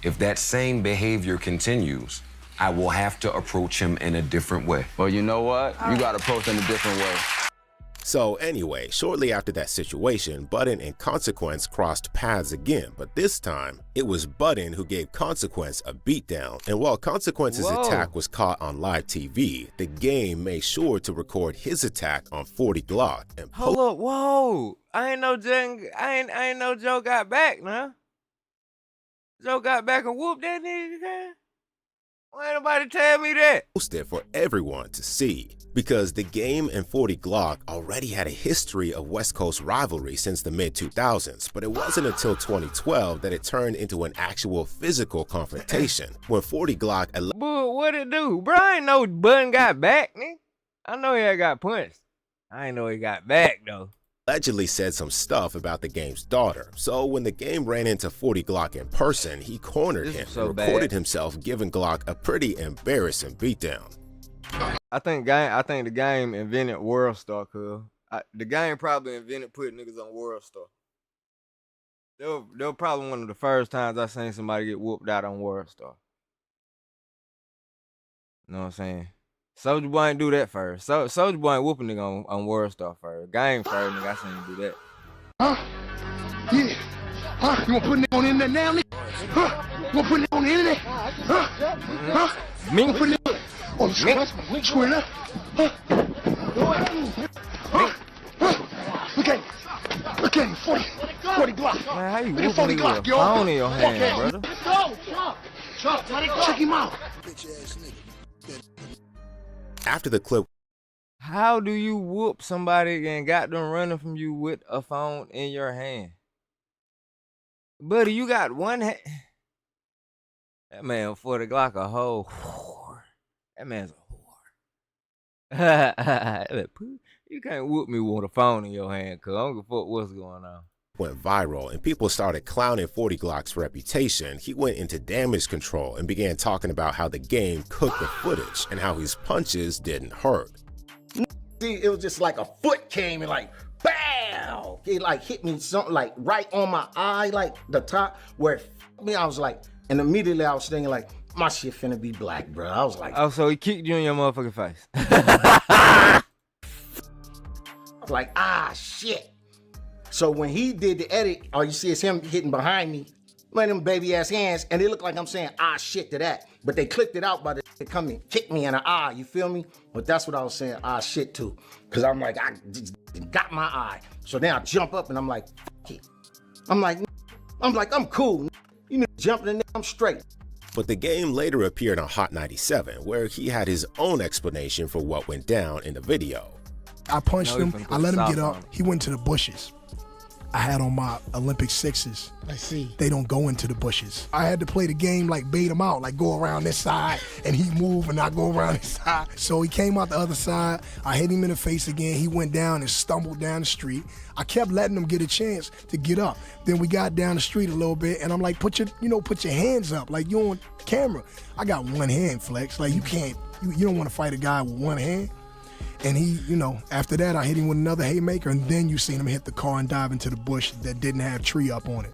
If that same behavior continues, I will have to approach him in a different way. Well, you know what? You got to approach him in a different way. So anyway, shortly after that situation, Budden and Consequence crossed paths again, but this time, it was Budden who gave Consequence a beatdown. And while Consequence's attack was caught on live TV, the game made sure to record his attack on 40 Glock and hold up, whoa! I ain't know Joe got back, nah. Joe got back and whooped that nigga, man. Why ain't nobody tell me that? Posted for everyone to see, because the game and 40 Glock already had a history of West Coast rivalry since the mid-2000s, but it wasn't until 2012 that it turned into an actual physical confrontation when 40 Glock... But what it do? Bro, I ain't know Budden got back, nigga. I know he had got punched. I ain't know he got back, though. Allegedly said some stuff about the game's daughter. So when the game ran into 40 Glock in person, he cornered him and recorded himself giving Glock a pretty embarrassing beatdown. I think the game invented World Star, cuz. The game probably invented putting niggas on World Star. They were probably one of the first times I seen somebody get whooped out on World Star. You know what I'm saying? Soulja Boy ain't do that first. Soulja Boy ain't whooping nigga on World Star first. Game first, nigga, I seen you do that. Huh? Yeah. Huh? You wanna put nigga on the internet now, nigga? Huh? You wanna put nigga on the internet? Huh? Huh? Me? You wanna put nigga on the screen? Screen up? Huh? Huh? Huh? Look at him, 40 Glock. Man, how you Look at 40 whooping nigga Glock, with a phone in your hand, brother? Let's go, Chuck. Check him out. After the clip, how do you whoop somebody and got them running from you with a phone in your hand? Buddy, you got one hand. That man 40 Glock a whole whore. That man's a whore. You can't whoop me with a phone in your hand, cuz I don't give a fuck what's going on. Went viral and people started clowning 40 Glock's reputation. He went into damage control and began talking about how the game cooked the footage and how his punches didn't hurt. See, it was just like a foot came and like, BAM! It like hit me something like right on my eye, like the top where it me. I was like, and immediately I was thinking like, my shit finna be black, bro. I was like, oh, so he kicked you in your motherfucking face. I was like, ah, shit. So when he did the edit, all you see is him hitting behind me, one of them baby ass hands, and they look like I'm saying shit to that. But they clicked it out by the come and kick me in the eye, you feel me? But that's what I was saying shit to. Cause I'm like, I just got my eye. So then I jump up and I'm like, fuck it. I'm like, I'm cool. You know, jumping in there, I'm straight. But the game later appeared on Hot 97, where he had his own explanation for what went down in the video. I punched him, I let him get up, he went to the bushes. I had on my Olympic sixes. I see. They don't go into the bushes. I had to play the game like bait him out, like go around this side and he move and I go around this side. So he came out the other side. I hit him in the face again. He went down and stumbled down the street. I kept letting him get a chance to get up. Then we got down the street a little bit and I'm like, put your hands up, like you on camera. I got one hand, Flex. Like you can't, you don't want to fight a guy with one hand. And he, after that, I hit him with another haymaker, and then you seen him hit the car and dive into the bush that didn't have tree up on it.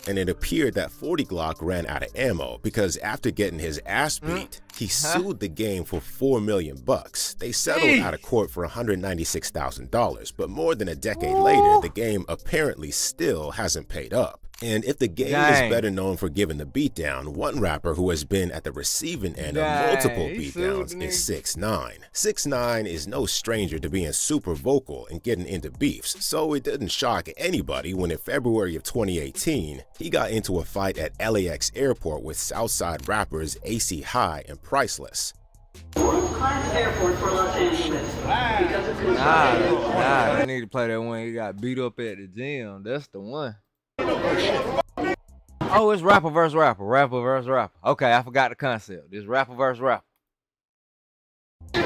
And it appeared that 40 Glock ran out of ammo because after getting his ass beat, he sued the game for $4 million. They settled out of court for $196,000, but more than a decade later, the game apparently still hasn't paid up. And if the game is better known for giving the beatdown, one rapper who has been at the receiving end of multiple beatdowns is 6ix9ine. 6ix9ine is no stranger to being super vocal and getting into beefs, so it didn't shock anybody when in February of 2018, he got into a fight at LAX airport with Southside rappers AC High and Priceless. Airport for Los Angeles. I need to play that one. He got beat up at the gym. That's the one. Oh, it's rapper versus rapper. Rapper versus rapper. Okay, I forgot the concept. It's rapper versus rapper. Oh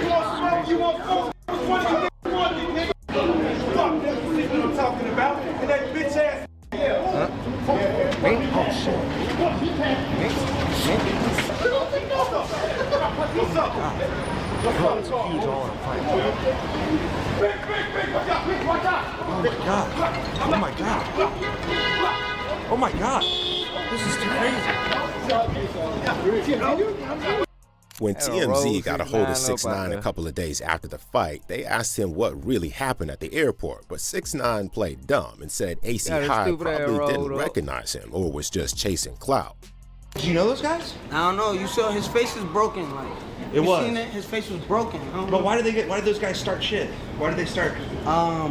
my god. Oh my god. This is too crazy. When TMZ got a hold of 6ix9ine a couple of days after the fight, they asked him what really happened at the airport, but 6ix9ine played dumb and said AC High probably didn't recognize him or was just chasing clout. Do you know those guys? I don't know. You saw his face is broken. Like it was. Seen it? His face was broken. But why did those guys start shit? Why did they start? I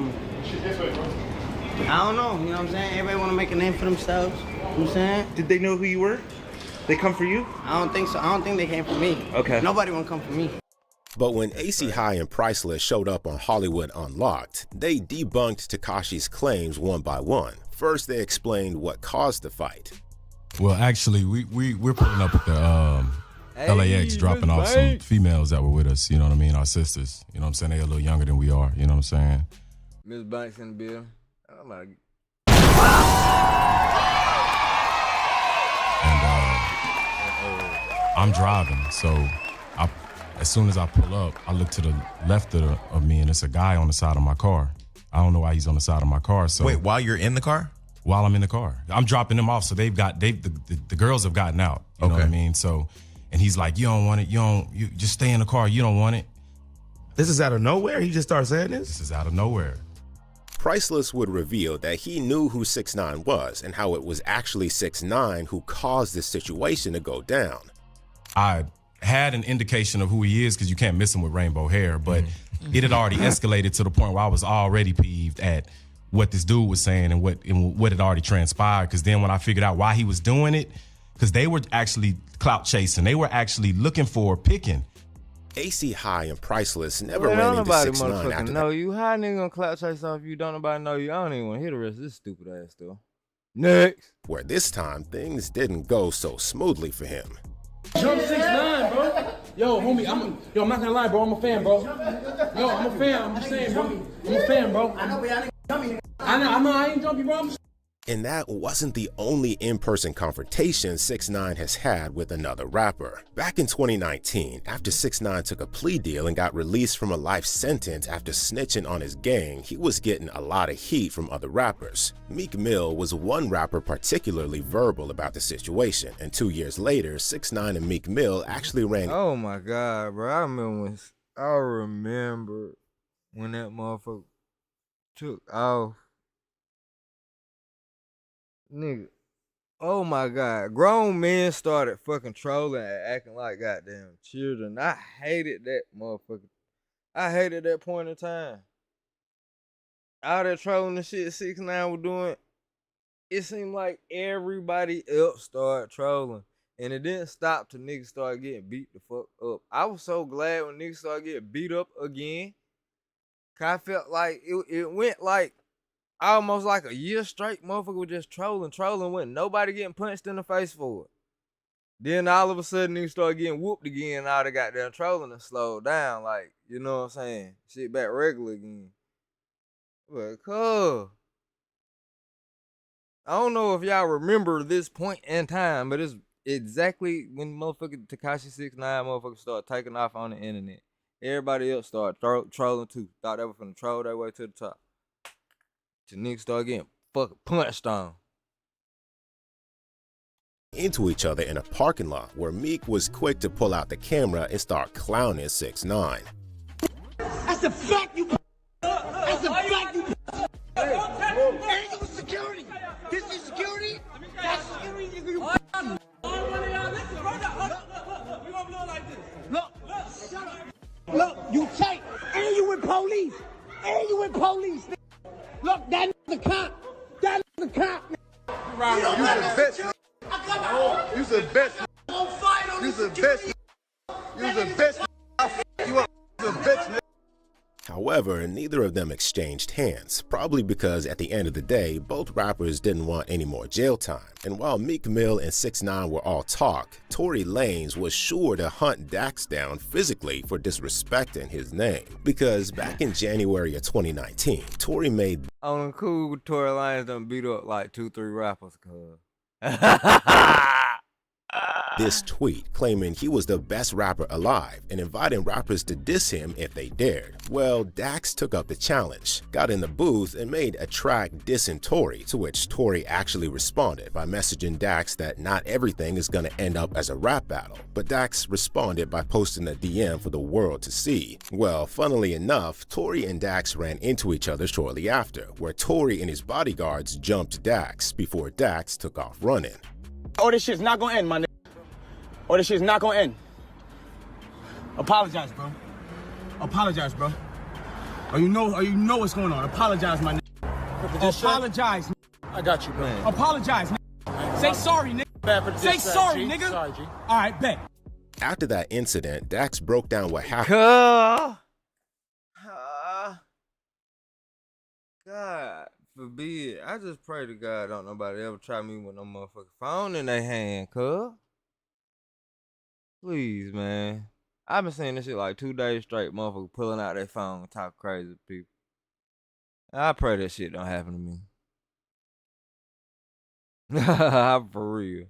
don't know. You know what I'm saying? Everybody want to make a name for themselves. You know what I'm saying? Did they know who you were? They come for you? I don't think so. I don't think they came for me. Okay. Nobody want to come for me. But when AC High and Priceless showed up on Hollywood Unlocked, they debunked Tekashi's claims one by one. First, they explained what caused the fight. Well, actually, we're pulling up at the LAX, dropping off some females that were with us, you know what I mean, our sisters. You know what I'm saying? They're a little younger than we are, you know what I'm saying? Miss Banks in the building. I'm like... I'm driving, so as soon as I pull up, I look to the left of me, and it's a guy on the side of my car. I don't know why he's on the side of my car. So wait, while you're in the car? While I'm in the car, I'm dropping them off. So the girls have gotten out. You know what I mean? So, and he's like, "You don't want it. You just stay in the car. You don't want it." This is out of nowhere. He just starts saying this. This is out of nowhere. Priceless would reveal that he knew who 6ix9ine was and how it was actually 6ix9ine who caused this situation to go down. I had an indication of who he is because you can't miss him with rainbow hair, but it had already escalated to the point where I was already peeved at what this dude was saying and what had already transpired. Because then when I figured out why he was doing it, because they were actually clout chasing, they were actually looking for picking. AC High and Priceless never ran into 6ix9ine after know you. How nigga gonna clout chase off you? Don't nobody know you. I don't even want to hear the rest of this stupid ass stuff. Next. Where this time things didn't go so smoothly for him. Jump 6ix9ine, bro. Yo, homie, I'm not gonna lie, bro. I'm a fan, bro. Yo, I'm a fan. I'm just saying, bro. I'm a fan, bro. I know, but y'all niggas jumpy. I know, I ain't jumpy, bro. I'm just... And that wasn't the only in-person confrontation 6ix9ine has had with another rapper. Back in 2019, after 6ix9ine took a plea deal and got released from a life sentence after snitching on his gang, he was getting a lot of heat from other rappers. Meek Mill was one rapper particularly verbal about the situation, and 2 years later, 6ix9ine and Meek Mill actually ran... Oh my God, bro. I remember when that motherfucker took off. Nigga, Oh my God. Grown men started fucking trolling and acting like goddamn children. I hated that motherfucker. I hated that point in time. All that trolling and shit 6ix9ine was doing, it seemed like everybody else started trolling. And it didn't stop till niggas started getting beat the fuck up. I was so glad when niggas started getting beat up again. Cause I felt like it went like almost like a year straight, motherfucker was just trolling, with nobody getting punched in the face for it. Then all of a sudden, niggas started getting whooped again, and all the goddamn trolling and slowed down, like, you know what I'm saying? Shit back regular again. But, cuz, I don't know if y'all remember this point in time, but it's exactly when motherfucking Tekashi 6ix9ine motherfuckers started taking off on the internet. Everybody else started trolling too. Thought they were finna troll their way to the top. The niggas start getting fucking punched on. Into each other in a parking lot where Meek was quick to pull out the camera and start clowning 6ix9ine. That's a fact, you. That's a fact, you. Hey, you security. This is security. That's security. Look, shut up. Look, you tight, and you with police, Look, that the cop. That the cop. You the best. You the best. You the best. You the best. You are the best. However, neither of them exchanged hands, probably because at the end of the day, both rappers didn't want any more jail time. And while Meek Mill and 6ix9ine were all talk, Tory Lanez was sure to hunt Dax down physically for disrespecting his name. Because back in January of 2019, Tory made On cool, Tory Lanez done beat up like 2-3 rappers, cuz. this tweet claiming he was the best rapper alive and inviting rappers to diss him if they dared. Well, Dax took up the challenge, got in the booth, and made a track dissing Tory, to which Tory actually responded by messaging Dax that not everything is gonna end up as a rap battle. But Dax responded by posting a DM for the world to see. Well, funnily enough, Tory and Dax ran into each other shortly after, where Tory and his bodyguards jumped Dax before Dax took off running. Oh, this shit's not gonna end, my nigga. Oh, this shit's not gonna end. Apologize, bro. Apologize, bro. Oh, you know what's going on. Apologize, my nigga. Apologize. I got you, bro. Apologize, nigga. Say sorry, nigga. Say sorry, nigga. Sorry, G. All right, bet. After that incident, Dax broke down what happened. God forbid. I just pray to God don't nobody ever try me with no motherfucking phone in their hand, cuz. Please, man. I've been seeing this shit like 2 days straight, motherfucker pulling out their phone and talk crazy to people. I pray that shit don't happen to me. For real.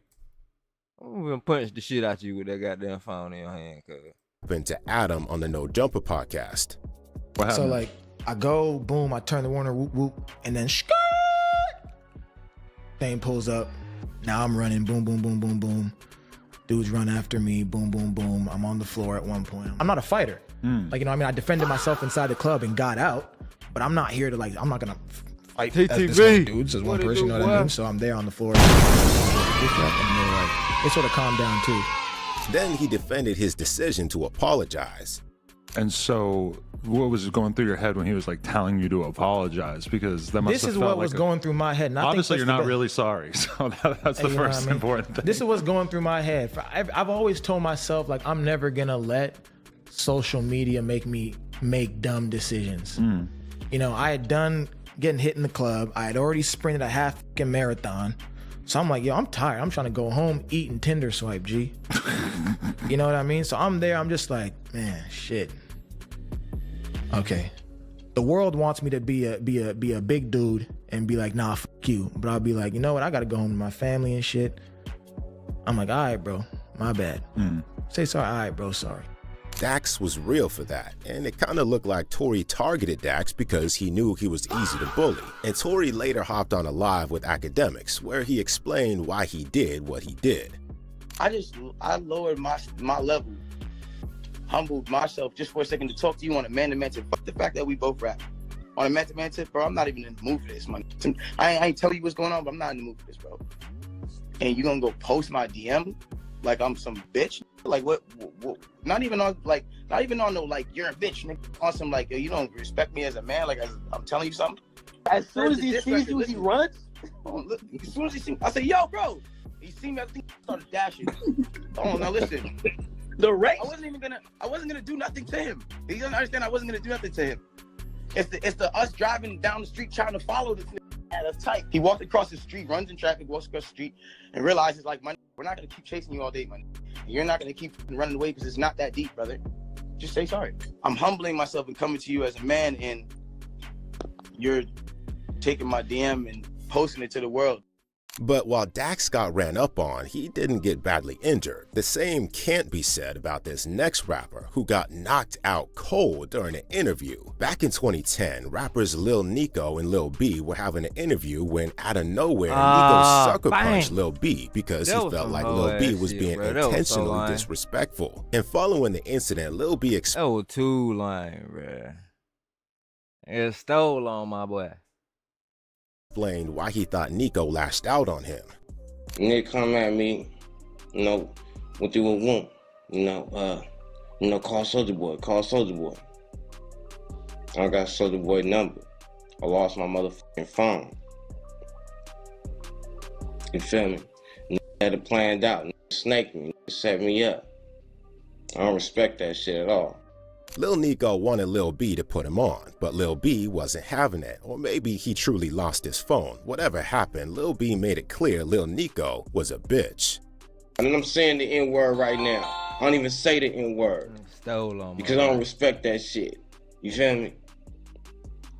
I'm gonna punch the shit out you with that goddamn phone in your hand, cuz. Happened to Adam on the No Jumper podcast. So like, I go, boom, I turn the Warner, whoop, whoop, and then skirt. Thing pulls up. Now I'm running, boom, boom, boom, boom, boom. Dudes run after me, boom, boom, boom. I'm on the floor at one point. I'm not a fighter. Like, you know what I mean? I defended myself inside the club and got out, but I'm not here to like, I'm not gonna fight as this one dude, just one person, you know what I mean? So I'm there on the floor. And they sort of calmed down too. Then he defended his decision to apologize. And so what was going through your head when he was like telling you to apologize? Because that must This have is felt what like was going through my head. And I obviously, think you're not really sorry. So that's the You know what first I mean? important thing. This is what's going through my head. I've always told myself, like, I'm never gonna let social media make me make dumb decisions. You know, I had done getting hit in the club. I had already sprinted a half marathon. So I'm like, yo, I'm tired. I'm trying to go home, eat and Tinder swipe, G. You know what I mean? So I'm there. I'm just like, man, shit. Okay. The world wants me to be a big dude and be like, nah, fuck you. But I'll be like, you know what? I gotta go home to my family and shit. I'm like, all right, bro, my bad. Say sorry. All right, bro, sorry. Dax was real for that, and it kind of looked like Tory targeted Dax because he knew he was easy to bully. And Tory later hopped on a live with Academics where he explained why he did what he did. I lowered my level, humbled myself just for a second to talk to you on a man-to-man tip. Fuck the fact that we both rap. On a man-to-man tip, bro, I'm not even in the mood for this, man. I ain't telling you what's going on, but I'm not in the mood for this, bro. and you gonna go post my DM like I'm some bitch? Like what not even on no like you're a bitch, nigga. On some like you don't respect me as a man, like I'm telling you something. As soon as he sees you, he runs. Oh, look, as soon as he sees me, I say, yo, bro. He seen me, I think he started dashing. Oh, now listen. The race. I wasn't gonna do nothing to him. He doesn't understand I wasn't gonna do nothing to him. It's the us driving down the street trying to follow this nigga. Yeah, that's tight. He walked across the street, runs in traffic, walks across the street, and realizes like, we're not gonna keep chasing you all day, man. You're not gonna keep running away because it's not that deep, brother. Just say sorry. I'm humbling myself and coming to you as a man, and you're taking my DM and posting it to the world. But while Dax got ran up on, he didn't get badly injured. The same can't be said about this next rapper who got knocked out cold during an interview. Back in 2010, rappers Lil Nico and Lil B were having an interview when out of nowhere, Nico sucker punched Lil B because he felt like Lil B was being intentionally disrespectful. And following the incident, Lil B that was too lame, bruh. It stole on my boy. Explained why he thought Nico lashed out on him. Nigga come at me, you know, what you would want, you know, call Soulja Boy. I got Soulja Boy number. I lost my motherfucking phone. You feel me? Nigga had it planned out. Nigga snaked me. Nigga set me up. I don't respect that shit at all. Lil Nico wanted Lil B to put him on, but Lil B wasn't having it, or maybe he truly lost his phone. Whatever happened, Lil B made it clear Lil Nico was a bitch. And I'm saying the N-word right now. I don't even say the N-word. Stole on because I don't respect that shit. You feel me?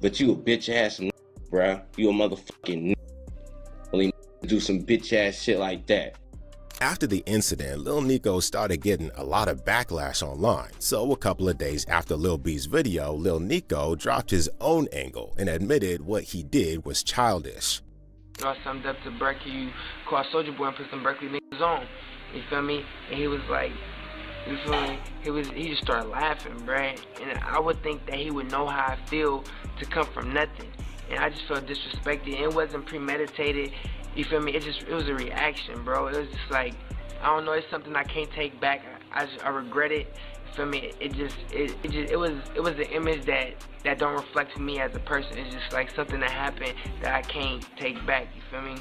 But you a bitch ass n***, bruh. You a motherfucking n***. Only do some bitch ass shit like that. After the incident, Lil Nico started getting a lot of backlash online. So a couple of days after Lil B's video, Lil Nico dropped his own angle and admitted what he did was childish. I summed up to Berkeley, you call Soulja Boy and put some Berkeley niggas on. You feel me? And he was like, you feel me? He just started laughing, bruh. And I would think that he would know how I feel to come from nothing. And I just felt disrespected. It wasn't premeditated. You feel me? It was a reaction, bro. It was just like, I don't know, it's something I can't take back. I regret it. You feel me? It was an image that don't reflect me as a person. It's just like something that happened that I can't take back. You feel me?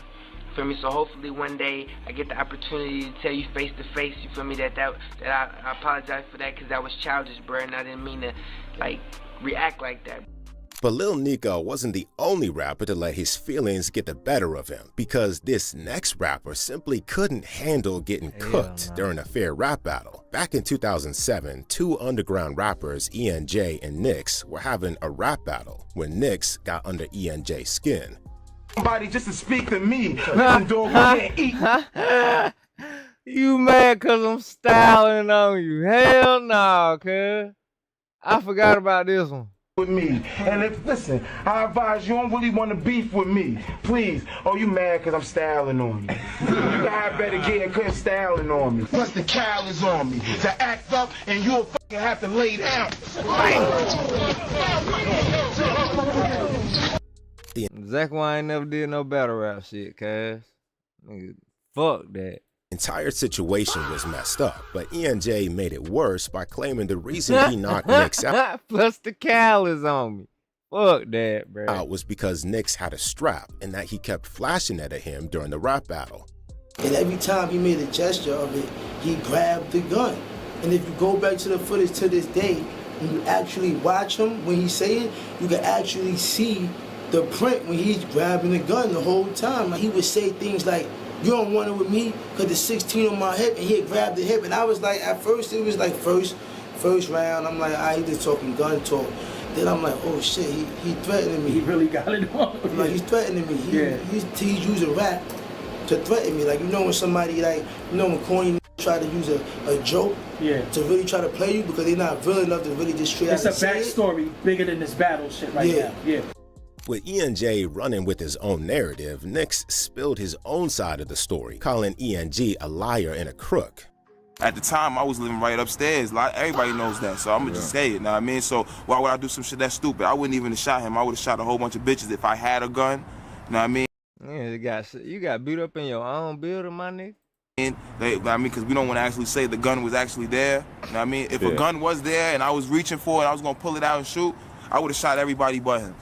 Feel me? So hopefully one day I get the opportunity to tell you face to face. You feel me? That I apologize for that because that was childish, bro, and I didn't mean to like react like that. But Lil Nico wasn't the only rapper to let his feelings get the better of him, because this next rapper simply couldn't handle getting cooked during a fair rap battle. Back in 2007, two underground rappers, ENJ and Nix, were having a rap battle when Nix got under ENJ's skin. Somebody just to speak to me. Listen, dog, can't eat. You mad cause I'm styling on you? Hell no, cuz. I forgot about this one. With me, and if listen, I advise you don't really want to beef with me, please. Oh, you mad because I'm styling on you? You got better get quit styling on me. Plus the cow is on me to act up, and you'll fucking have to lay down. Exactly why I ain't never did no battle rap shit, cuz. Nigga, fuck that. Entire situation was messed up, but ENJ made it worse by claiming the reason he knocked Nix out plus the cow is on me. Fuck that, bro. Was because Nix had a strap and that he kept flashing it at him during the rap battle. And every time he made a gesture of it, he grabbed the gun. And if you go back to the footage to this day, when you actually watch him, when he say it, you can actually see the print when he's grabbing the gun the whole time. Like, he would say things like, you don't want it with me because there's 16 on my hip, and he had grabbed the hip. And I was like, at first, it was like first round. I'm like, he just talking gun talk. Then I'm like, oh shit, he threatening me. He really got it on. I'm like, he's threatening me. He's using rap to threaten me. Like, you know when somebody, like, you know when corny try to use a joke to really try to play you because they're not real enough to really just straight out and say it. It's a backstory bigger than this battle shit right now. Yeah. With ENJ running with his own narrative, Nix spilled his own side of the story, calling ENJ a liar and a crook. At the time, I was living right upstairs. Like, everybody knows that, so I'm gonna just say it, know what I mean? So why would I do some shit that's stupid? I wouldn't even have shot him. I would have shot a whole bunch of bitches if I had a gun, you know what I mean? Yeah, you got beat up in your own building, my nigga. I mean, because we don't want to actually say the gun was actually there. You know what I mean? If a gun was there and I was reaching for it, I was gonna pull it out and shoot, I would have shot everybody but him.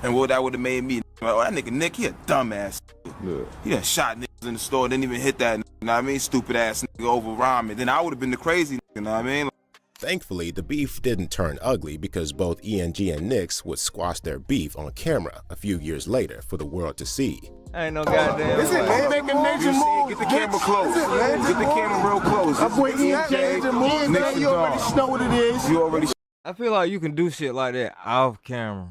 And what that would have made me, oh, that nigga Nick, he a dumbass. Yeah. He done shot niggas in the store, didn't even hit that, you know what I mean? Stupid ass nigga over rhyming. Then I would have been the crazy nigga, you know what I mean? Thankfully, the beef didn't turn ugly because both ENG and Nix would squash their beef on camera a few years later for the world to see. I ain't no goddamn. Is it man making major moves? Get the camera close. Get the camera real close. My boy ENG moves. You already know what it is. You already. I feel like you can do shit like that off camera.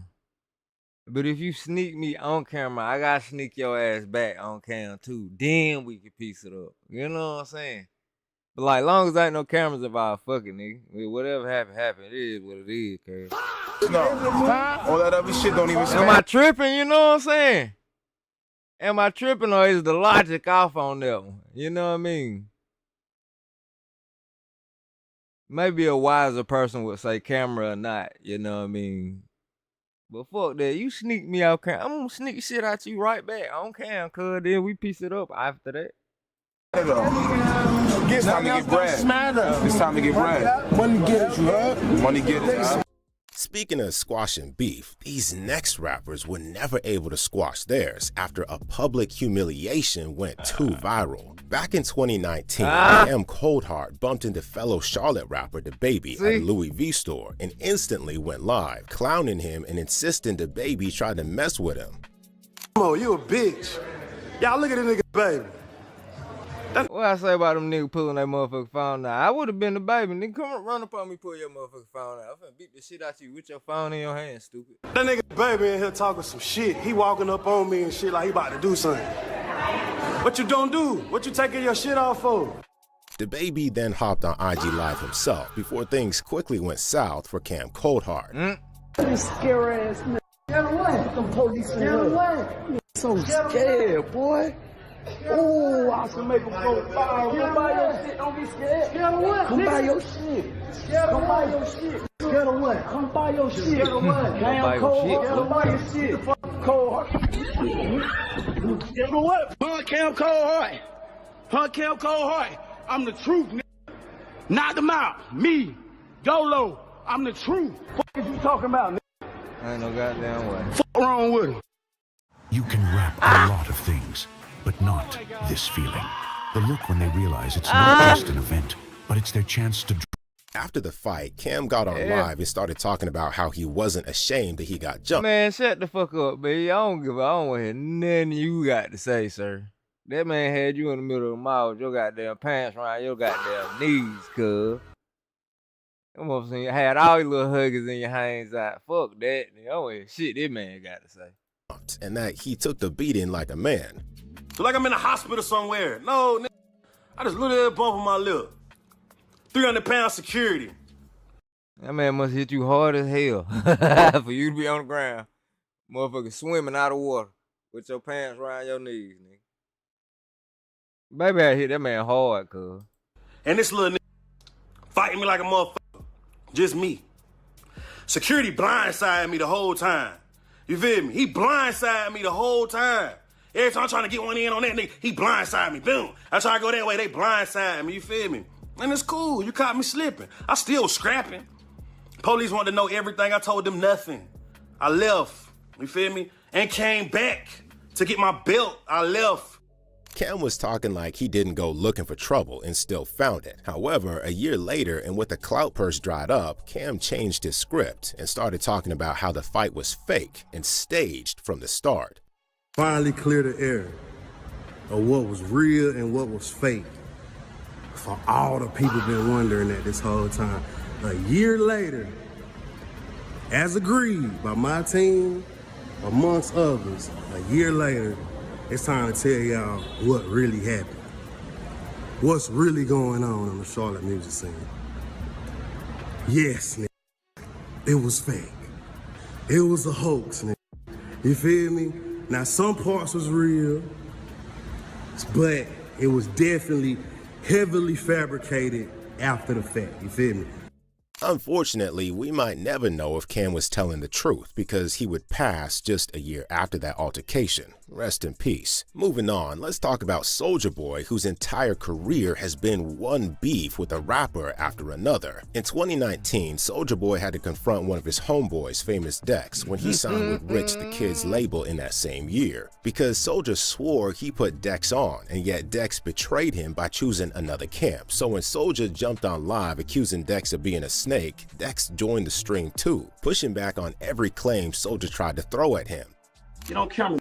But if you sneak me on camera, I gotta sneak your ass back on cam too. Then we can piece it up. You know what I'm saying? But like, long as ain't no cameras involved, fucking nigga. Whatever happened, it is what it is, cuz. No. All that other shit don't even Am I tripping? You know what I'm saying? Am I tripping, or is the logic off on that one? You know what I mean? Maybe a wiser person would say camera or not, you know what I mean? But fuck that, you sneak me out cam, I'm gonna sneak shit out you right back on cam, cuz then we piece it up after that. It's time to get bread. It's time to get bread. Money get it, you heard? Money get it. Speaking of squashing beef, these next rappers were never able to squash theirs after a public humiliation went too viral. Back in 2019, Cam Coldheart bumped into fellow Charlotte rapper DaVayB at a Louis V store and instantly went live, clowning him and insisting DaVayB tried to mess with him. Come on, you a bitch. Y'all look at this nigga, baby. What I say about them niggas pulling that motherfucking phone out? I would have been the baby. Nigga, come run up on me, pull your motherfucking phone out. I'm finna beat the shit out you with your phone in your hand, stupid. That nigga baby in here talking some shit. He walking up on me and shit like he about to do something. What you don't do? What you taking your shit off for? DaVayB then hopped on IG Live himself before things quickly went south for Cam Coldheart. You scary ass nigga. Get away. The police in here. Get away. You so scared, boy. Oh, I can make him go fire. Come buy your shit. Don't be scared. Get away. Come buy your shit. Come buy your shit. Get away. Come buy your shit. Get away. Damn cold. Come buy your shit. Cold. Get away. Hunt Cam Coldheart. Hunt Cam Coldheart. I'm the truth, nigga. Knock them out. Me. Dolo. I'm the truth. What is you talking about, nigga? Ain't no goddamn way. Fuck wrong with him. You can rap a lot of things, but not this feeling. The look when they realize it's not just an event, but it's their chance to... After the fight, Cam got on live and started talking about how he wasn't ashamed that he got jumped. Man, shut the fuck up, baby. I don't want to hear nothing you got to say, sir. That man had you in the middle of the mall with your goddamn pants around your goddamn knees, cuz. Come on, you had all your little huggies in your hands out. Fuck that. I don't want to hear shit this man got to say. And that he took the beating like a man. So like I'm in a hospital somewhere. No, nigga. I just looked at that bump on my lip. 300-pound security. That man must hit you hard as hell for you to be on the ground. Motherfucker swimming out of water with your pants around your knees, nigga. Baby, I hit that man hard, cuz. And this little nigga fighting me like a motherfucker. Just me. Security blindsided me the whole time. You feel me? He blindsided me the whole time. Every time I'm trying to get one in on that nigga, he blindsided me. Boom. I try to go that way, they blindsided me. You feel me? And it's cool. You caught me slipping. I still scrapping. Police wanted to know everything. I told them nothing. I left. You feel me? And came back to get my belt. I left. Cam was talking like he didn't go looking for trouble and still found it. However, a year later, and with the clout purse dried up, Cam changed his script and started talking about how the fight was fake and staged from the start. Finally clear the air of what was real and what was fake. For all the people been wondering that this whole time. A year later, as agreed by my team, amongst others, a year later, it's time to tell y'all what really happened. What's really going on the Charlotte music scene. Yes, nigga, it was fake. It was a hoax, nigga. You feel me? Now, some parts was real, but it was definitely heavily fabricated after the fact. You feel me? Unfortunately, we might never know if Cam was telling the truth because he would pass just a year after that altercation. Rest in peace. Moving on, let's talk about Soulja Boy, whose entire career has been one beef with a rapper after another. In 2019, Soulja Boy had to confront one of his homeboys, Famous Dex, when he signed with Rich the Kid's label in that same year. Because Soulja swore he put Dex on, and yet Dex betrayed him by choosing another camp. So when Soulja jumped on live accusing Dex of being a snake, Dex joined the stream too, pushing back on every claim Soulja tried to throw at him. Get on camera.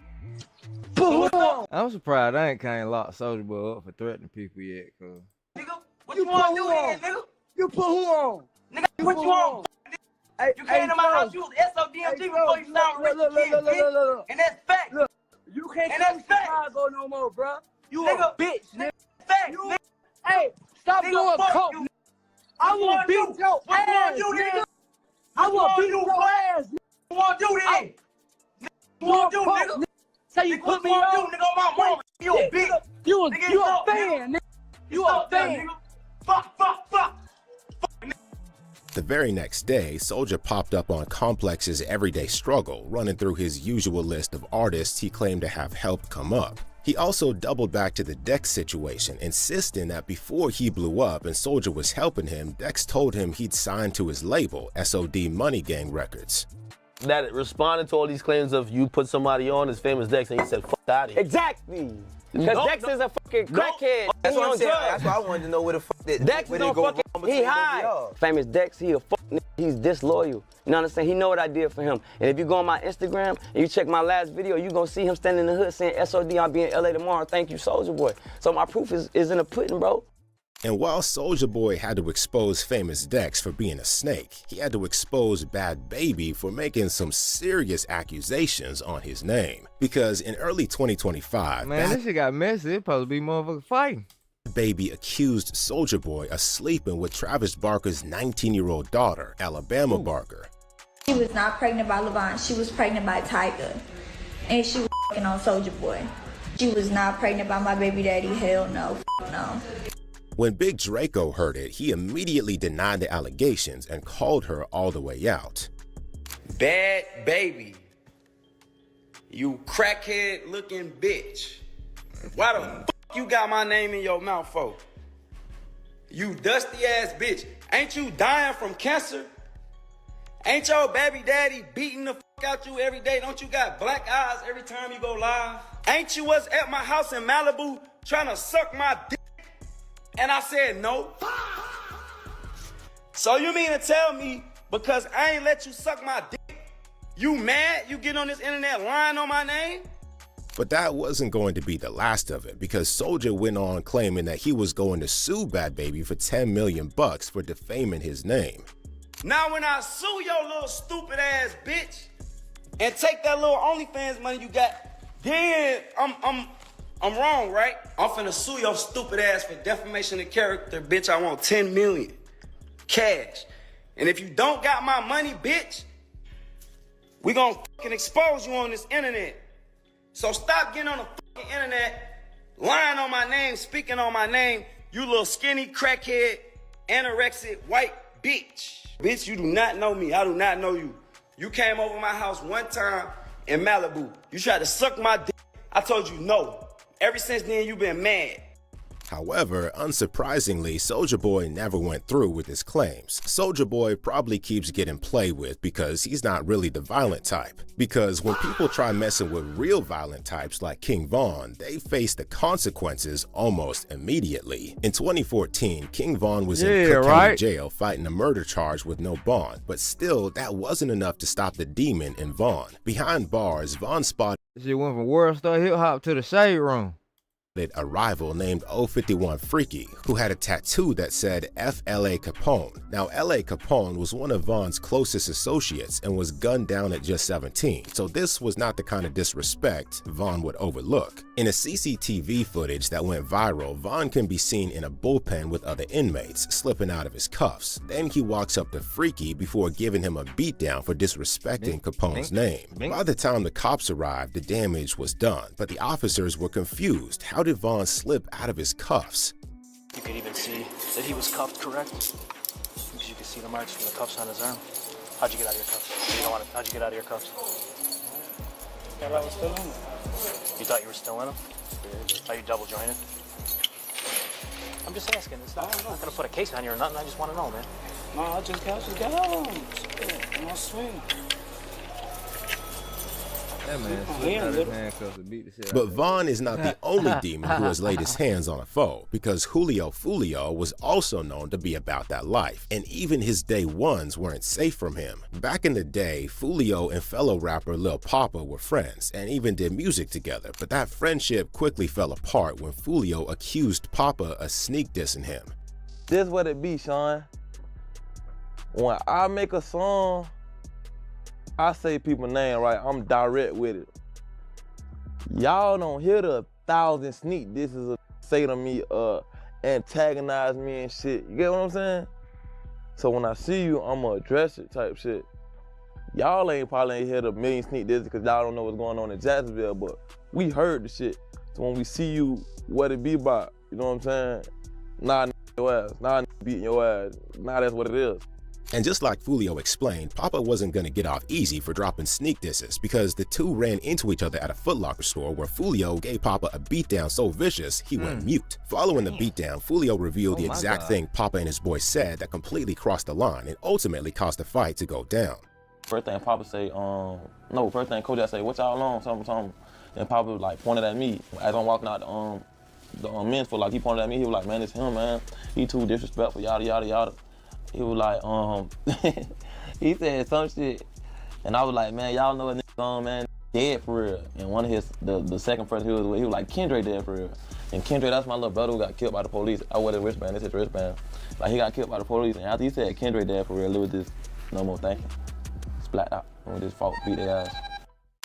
I'm surprised I ain't kind of locked Soulja Boy up for threatening people yet, cuz. Nigga, what you want to do then, nigga? You put who on? Nigga, what you on? Hey, you came to my house, you was SODMG before you sound rich kid, bitch. And that's fact. Look, you can't come to Chicago no more, bro. You a bitch, nigga. Fact, nigga. Hey, stop doing coke. I want to beat your ass, nigga. I want to beat your ass, nigga. You want to do this? You want to do, nigga? Say you put me on, nigga, on my mama. You a bitch. You a fan, nigga. You a fan. Fuck. The very next day, Soulja popped up on Complex's Everyday Struggle, running through his usual list of artists he claimed to have helped come up. He also doubled back to the Dex situation, insisting that before he blew up and Soulja was helping him, Dex told him he'd signed to his label, SOD Money Gang Records. That responded to all these claims of you put somebody on as Famous Dex and he said, fuck out of here. Exactly. Because Dex is a fucking crackhead. That's what I'm saying. That's why I wanted to know where the fuck that Dex is on fucking, he high. Famous Dex, he a fuck nigga. He's disloyal. You know what I'm saying? He know what I did for him. And if you go on my Instagram and you check my last video, you gonna see him standing in the hood saying, SOD, I'll be in LA tomorrow. Thank you, Soulja Boy. So my proof is in the pudding, bro. And while Soulja Boy had to expose Famous Dex for being a snake, he had to expose Bad Baby for making some serious accusations on his name. Because in early 2025, man, this shit got messy. It supposed to be motherfucking fighting. Baby accused Soulja Boy of sleeping with Travis Barker's 19-year-old daughter, Alabama Barker. She was not pregnant by Levon. She was pregnant by Tiger. And she was f***ing on Soulja Boy. She was not pregnant by my baby daddy. Hell no. No. When Big Draco heard it, he immediately denied the allegations and called her all the way out. Bad Baby, you crackhead looking bitch. Why the fuck you got my name in your mouth for? You dusty ass bitch. Ain't you dying from cancer? Ain't your baby daddy beating the fuck out you every day? Don't you got black eyes every time you go live? Ain't you was at my house in Malibu trying to suck my dick? And I said no. So you mean to tell me because I ain't let you suck my dick, you mad you get on this internet lying on my name? But that wasn't going to be the last of it, because Soulja went on claiming that he was going to sue Bad Baby for $10 million for defaming his name. Now when I sue your little stupid ass bitch and take that little OnlyFans money you got, then I'm wrong, right? I'm finna sue your stupid ass for defamation of character, bitch. I want 10 million cash. And if you don't got my money, bitch, we gonna fucking expose you on this internet. So stop getting on the fucking internet, lying on my name, speaking on my name, you little skinny, crackhead, anorexic, white bitch. Bitch, you do not know me. I do not know you. You came over my house one time in Malibu. You tried to suck my dick. I told you no. Ever since then, you been mad. However, unsurprisingly, Soulja Boy never went through with his claims. Soulja Boy probably keeps getting played with because he's not really the violent type. Because when people try messing with real violent types like King Von, they face the consequences almost immediately. In 2014, King Von was in Cook County jail fighting a murder charge with no bond, but still, that wasn't enough to stop the demon in Von. Behind bars, Von spotted she went from World Star Hip Hop to the Shade Room. A rival named 051 Freaky, who had a tattoo that said F.L.A. Capone. Now, L.A. Capone was one of Von's closest associates and was gunned down at just 17, so this was not the kind of disrespect Von would overlook. In a CCTV footage that went viral, Von can be seen in a bullpen with other inmates, slipping out of his cuffs. Then he walks up to Freaky before giving him a beatdown for disrespecting Capone's name. By the time the cops arrived, the damage was done, but the officers were confused. How did Von slip out of his cuffs? You could even see that he was cuffed, correct? Because you could see the marks from the cuffs on his arm. How'd you get out of your cuffs? How'd you get out of your cuffs? Thought I was still in him. You thought you were still in him? Are you double jointed? I'm just asking. It's not, I'm not gonna put a case on you or nothing. I just want to know, man. No, I just got home. I'm on swing. That man slipped out his handcuffs and beat the shit out But of him. Vaughn is not the only demon who has laid his hands on a foe, because Julio Fulio was also known to be about that life, and even his day ones weren't safe from him. Back in the day, Fulio and fellow rapper Lil Papa were friends and even did music together, but that friendship quickly fell apart when Fulio accused Papa of sneak dissing him. This what it be, Sean. When I make a song, I say people's name right, I'm direct with it. Y'all don't hear the 1,000 sneak disses say to me, antagonize me and shit. You get what I'm saying? So when I see you, I'ma address it type shit. Y'all probably ain't hear the million sneak disses because y'all don't know what's going on in Jacksonville, but we heard the shit. So when we see you, what it be about, you know what I'm saying? Nah, your ass. Nah, beating your ass. Nah, that's what it is. And just like Fulio explained, Papa wasn't gonna get off easy for dropping sneak disses because the two ran into each other at a Foot Locker store where Fulio gave Papa a beatdown so vicious he went mute. Following the beatdown, Fulio revealed the exact thing Papa and his boys said that completely crossed the line and ultimately caused the fight to go down. First thing Papa say, first thing Kojak say, what y'all on, something. And Papa like pointed at me as I'm walking out the men's Foot Locker. He pointed at me, he was like, man, it's him, man. He too disrespectful, yada, yada, yada. He was like, he said some shit, and I was like, man, y'all know what nigga on, man, dead for real. And one of the second person he was with, he was like, Kendra dead for real. And Kendra, that's my little brother who got killed by the police. I wear the wristband, this is his wristband. Like, he got killed by the police, and after he said Kendra dead for real, it was just no more thinking. Splat out, and we just fought, beat their ass.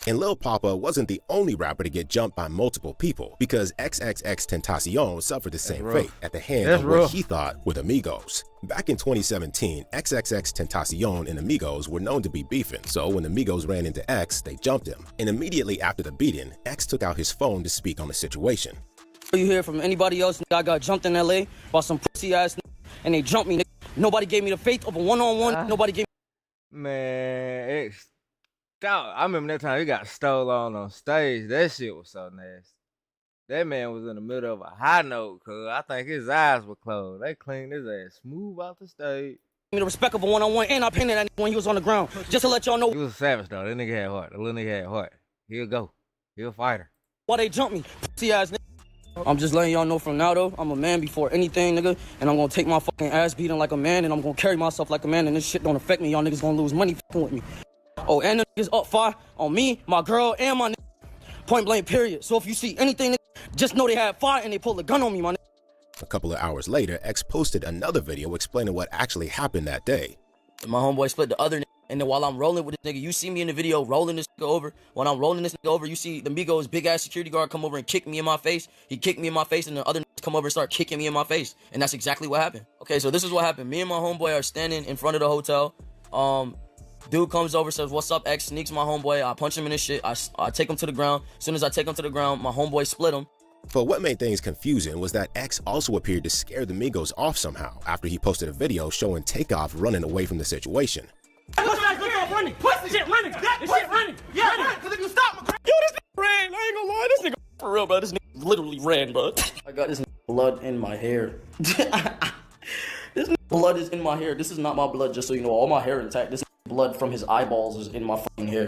And Lil Papa wasn't the only rapper to get jumped by multiple people, because XXXTentacion suffered the same fate at the hand of what he thought were the Migos. Back in 2017, XXXTentacion and the Migos were known to be beefing, so when the Migos ran into X, they jumped him. And immediately after the beating, X took out his phone to speak on the situation. You hear from anybody else, I got jumped in LA by some pussy ass and they jumped me. Nobody gave me the faith of a one-on-one. Nobody gave me. Man, X. I remember that time he got stole on stage. That shit was so nasty. That man was in the middle of a high note, cuz I think his eyes were closed. They cleaned his ass smooth out the stage. Me the respect of a one-on-one, and I painted that when he was on the ground. Just to let y'all know. He was a savage though. That nigga had heart. The little nigga had heart. He'll go. He'll fight her. Why they jump me? Pussy ass nigga. I'm just letting y'all know from now though, I'm a man before anything, nigga. And I'm gonna take my fucking ass beating like a man, and I'm gonna carry myself like a man, and this shit don't affect me. Y'all niggas gonna lose money fucking with me. Oh, and the niggas up fire on me, my girl, and my nigga. Point blank, period. So if you see anything, nigga, just know they had fire and they pulled a gun on me, my nigga. A couple of hours later, X posted another video explaining what actually happened that day. My homeboy split the other nigga, and then while I'm rolling with this nigga, you see me in the video rolling this nigga over. When I'm rolling this nigga over, you see the Migos big ass security guard come over and kick me in my face. He kicked me in my face, and the other niggas come over and start kicking me in my face. And that's exactly what happened. Okay, so this is what happened. Me and my homeboy are standing in front of the hotel. Dude comes over, says, what's up, X? Sneaks my homeboy. I punch him in his shit. I take him to the ground. As soon as I take him to the ground, my homeboy split him. But what made things confusing was that X also appeared to scare the Migos off somehow after he posted a video showing Takeoff running away from the situation. Push off running. Push the shit running. This shit running. Yeah, because if you stop, yo, this nigga ran. I ain't gonna lie. This nigga for real, bro. This nigga literally ran, bro. I got this blood in my hair. This blood is in my hair. This is not my blood, just so you know. All my hair intact. This blood from his eyeballs is in my fucking hair.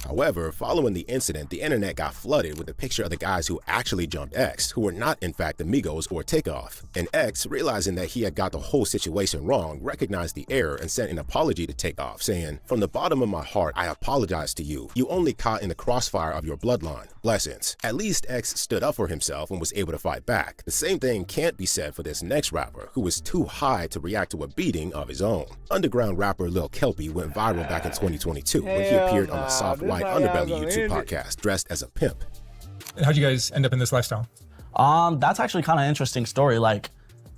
However, following the incident, the internet got flooded with a picture of the guys who actually jumped X, who were not in fact the Migos or Takeoff. And X, realizing that he had got the whole situation wrong, recognized the error and sent an apology to Takeoff, saying, "From the bottom of my heart, I apologize to you. You only caught in the crossfire of your bloodline. Blessings." At least X stood up for himself and was able to fight back. The same thing can't be said for this next rapper, who was too high to react to a beating of his own. Underground rapper Lil Kelpie went viral back in 2022 when he appeared on the Soft White Underbelly YouTube podcast dressed as a pimp. And how'd you guys end up in this lifestyle? That's actually kind of an interesting story. Like,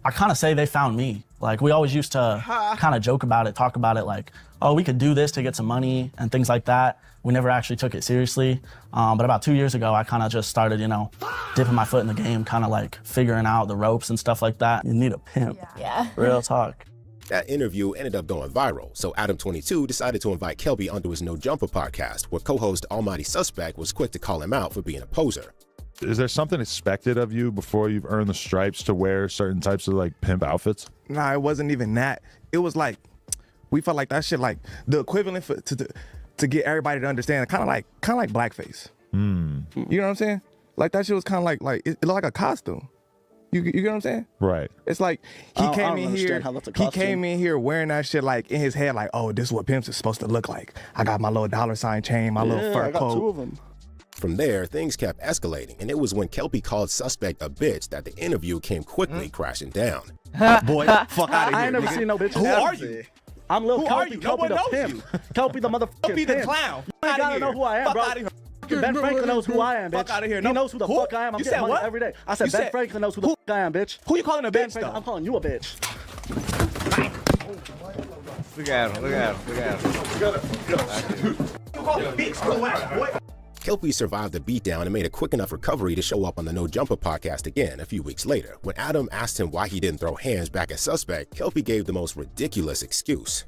I kind of say they found me. Like, we always used to kind of joke about it, talk about it, like, oh, we could do this to get some money and things like that. We never actually took it seriously. But about 2 years ago, I kind of just started, you know, dipping my foot in the game, kind of like figuring out the ropes and stuff like that. You need a pimp. Yeah. Real talk. That interview ended up going viral, so Adam22 decided to invite Kelby onto his No Jumper podcast, where co-host Almighty Suspect was quick to call him out for being a poser. Is there something expected of you before you've earned the stripes to wear certain types of like pimp outfits? Nah, it wasn't even that. It was like, we felt like that shit, like the equivalent to get everybody to understand, kind of like blackface. You know what I'm saying? Like that shit was kind of like it looked like a costume. You get what I'm saying? Right. It's like he came in here wearing that shit like in his head, like, oh, this is what pimps is supposed to look like. I got my little $sign chain, my little fur coat. 2 of them. From there, things kept escalating, and it was when Kelby called Suspect a bitch that the interview came quickly crashing down. Boy, fuck out of here. I ain't never seen no bitch. Who are you? I'm Lil Kelby, Kelby the pimp. Kelby the motherfucking Kelby the pimp. clown. You ain't gotta know who I am, fuck bro. Out of here. Ben Franklin knows who I am, bitch. Fuck out of here. He knows who the fuck I am. I'm getting money every day. I said Ben Franklin knows who the fuck I am, bitch. Who you calling a bitch, though? I'm calling you a bitch. Look at him, look at him, look at him. You call a bitch, boy. Kelby survived the beatdown and made a quick enough recovery to show up on the No Jumper podcast again a few weeks later. When Adam asked him why he didn't throw hands back at Suspect, Kelby gave the most ridiculous excuse.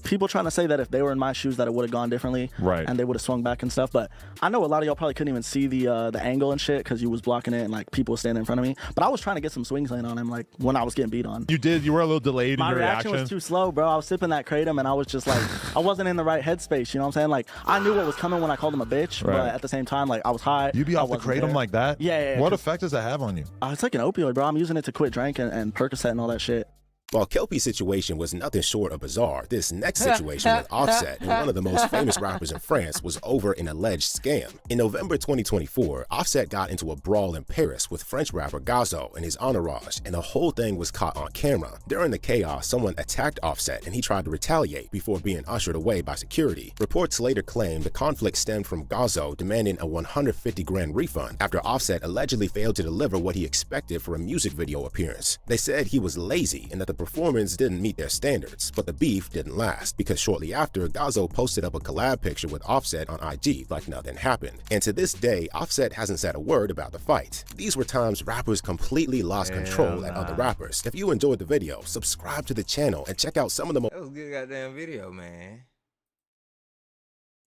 People trying to say that if they were in my shoes that it would have gone differently, right? And they would have swung back and stuff. But I know a lot of y'all probably couldn't even see the angle and shit because you was blocking it and like people were standing in front of me. But I was trying to get some swings in on him like when I was getting beat on. You were a little delayed in your reaction. My reaction was too slow, bro. I was sipping that kratom and I was just like, I wasn't in the right headspace. You know what I'm saying? Like I knew what was coming when I called him a bitch, Right. but at the same time, like I was high. You be off the kratom like that? Yeah. What effect does that have on you? It's like an opioid, bro. I'm using it to quit drinking and Percocet and all that shit. While Kelby's situation was nothing short of bizarre, this next situation with Offset and one of the most famous rappers in France was over an alleged scam. In November 2024, Offset got into a brawl in Paris with French rapper Gazo and his entourage, and the whole thing was caught on camera. During the chaos, someone attacked Offset and he tried to retaliate before being ushered away by security. Reports later claimed the conflict stemmed from Gazo demanding a 150 grand refund after Offset allegedly failed to deliver what he expected for a music video appearance. They said he was lazy and that the performance didn't meet their standards, but the beef didn't last because shortly after, Gazo posted up a collab picture with Offset on IG like nothing happened. And to this day, Offset hasn't said a word about the fight. These were times rappers completely lost control at other rappers. If you enjoyed the video, subscribe to the channel and check out some of the That was a good goddamn video, man.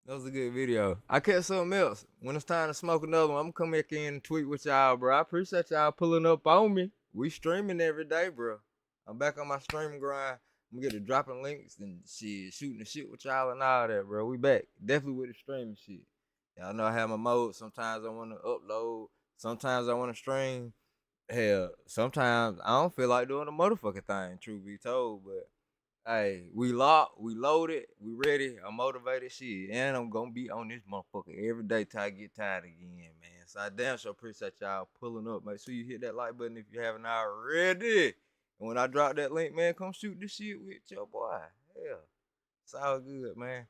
That was a good video. I kept something else. When it's time to smoke another one, I'm gonna come back in and tweet with y'all, bro. I appreciate y'all pulling up on me. We streaming every day, bro. I'm back on my streaming grind. I'm gonna get to dropping links and shit, shooting the shit with y'all and all that, bro. We back. Definitely with the streaming shit. Y'all know I have my mode. Sometimes I want to upload. Sometimes I want to stream. Hell, sometimes I don't feel like doing a motherfucking thing, truth be told. But, hey, we locked, we loaded, we ready. I'm motivated, shit. And I'm gonna be on this motherfucker every day till I get tired again, man. So I damn sure appreciate y'all pulling up. Make sure you hit that like button if you haven't already. And when I drop that link, man, come shoot this shit with your boy. Hell, it's all good, man.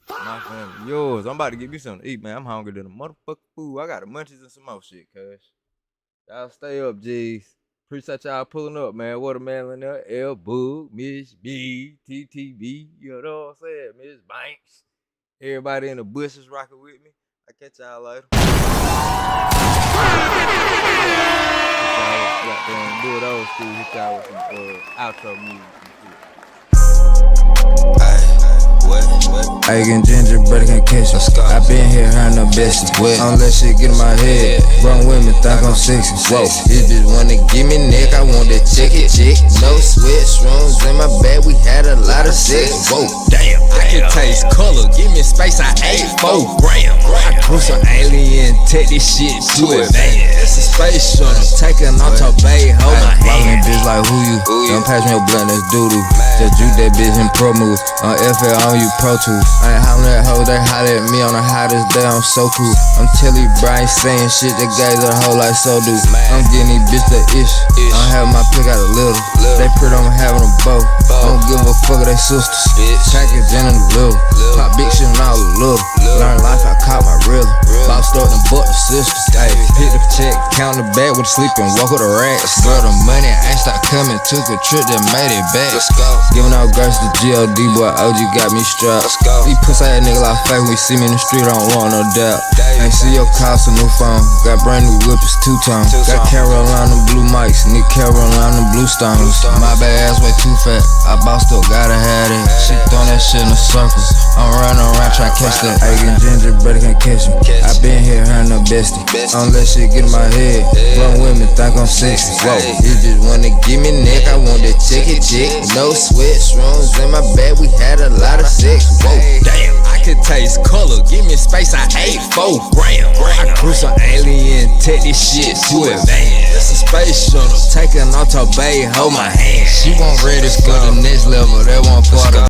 My family, yours. I'm about to get me something to eat, man. I'm hungry than a motherfucking fool. I got the munchies and some more shit, cuz. Y'all stay up, G's. Appreciate y'all pulling up, man. Watermelon there, L Boog, Miss B, TTB, you know what I'm saying? Miss Banks. Everybody in the bushes rocking with me. I catch y'all later. Do it old school, hit y'all with some outro music. Aiken gingerbread can't catch it. I been here hearing the best. Don't let shit get in my head. Grown women think I'm sexy. Whoa, this bitch wanna give me neck. I want that check. No sweat, shrooms in my bag. We had a lot of sex. Whoa, damn, I can taste color. Give me space. I ate 4 grams. I grew some alien. Take this shit to advance. It's a space shuttle. Taking off your baby. Hold my hand. Bitch like who you? Don't pass me your blunt. That's doo-doo. Just juke that bitch in pro move. On FL on you pro tools. I ain't hollering at hoes, they holler at me on the hottest day, I'm so cool. I'm telling you, bro, I ain't saying shit, that guys are whole like so do. I'm getting these bitch the ish. I'm having my pick out a little. They pretty, I'm having them both. I don't give a fuck of they sisters. Package in a little. Pop big shit and all a little. Learn life, I caught my rhythm. Bossed up and bought the sisters. Ayy, hit the check, count the bag with the sleep and walk with the racks. Bro, the money ain't start coming, took a trip, that made it back. Giving out grace to GLD, boy, OG got me strapped. These pussy ass niggas like fake when we see me in the street, I don't want no doubt. Ain't see your cost a new phone. Got brand new whippers, two-tone. Got Carolina blue mics, Nick Carolina blue stones. My bad ass way too fat. I bossed up, gotta have it. She throwin' that shit in a circle. I'm running around trying to catch that. Aiken ginger, brother can't catch me. I been here, her no bestie. Don't let shit get in my head. Run with me, think I'm sexy. Whoa, you just wanna give me neck. I want that chicken chick. No sweat, shrooms in my bed. We had a lot of sex. Whoa, damn, I can taste color. Give me space, I ate 4 grams. I grew some alien, take this shit to advance. It's a space shuttle, taking off to bay, hold my hand. She want ready for the next level, that one part of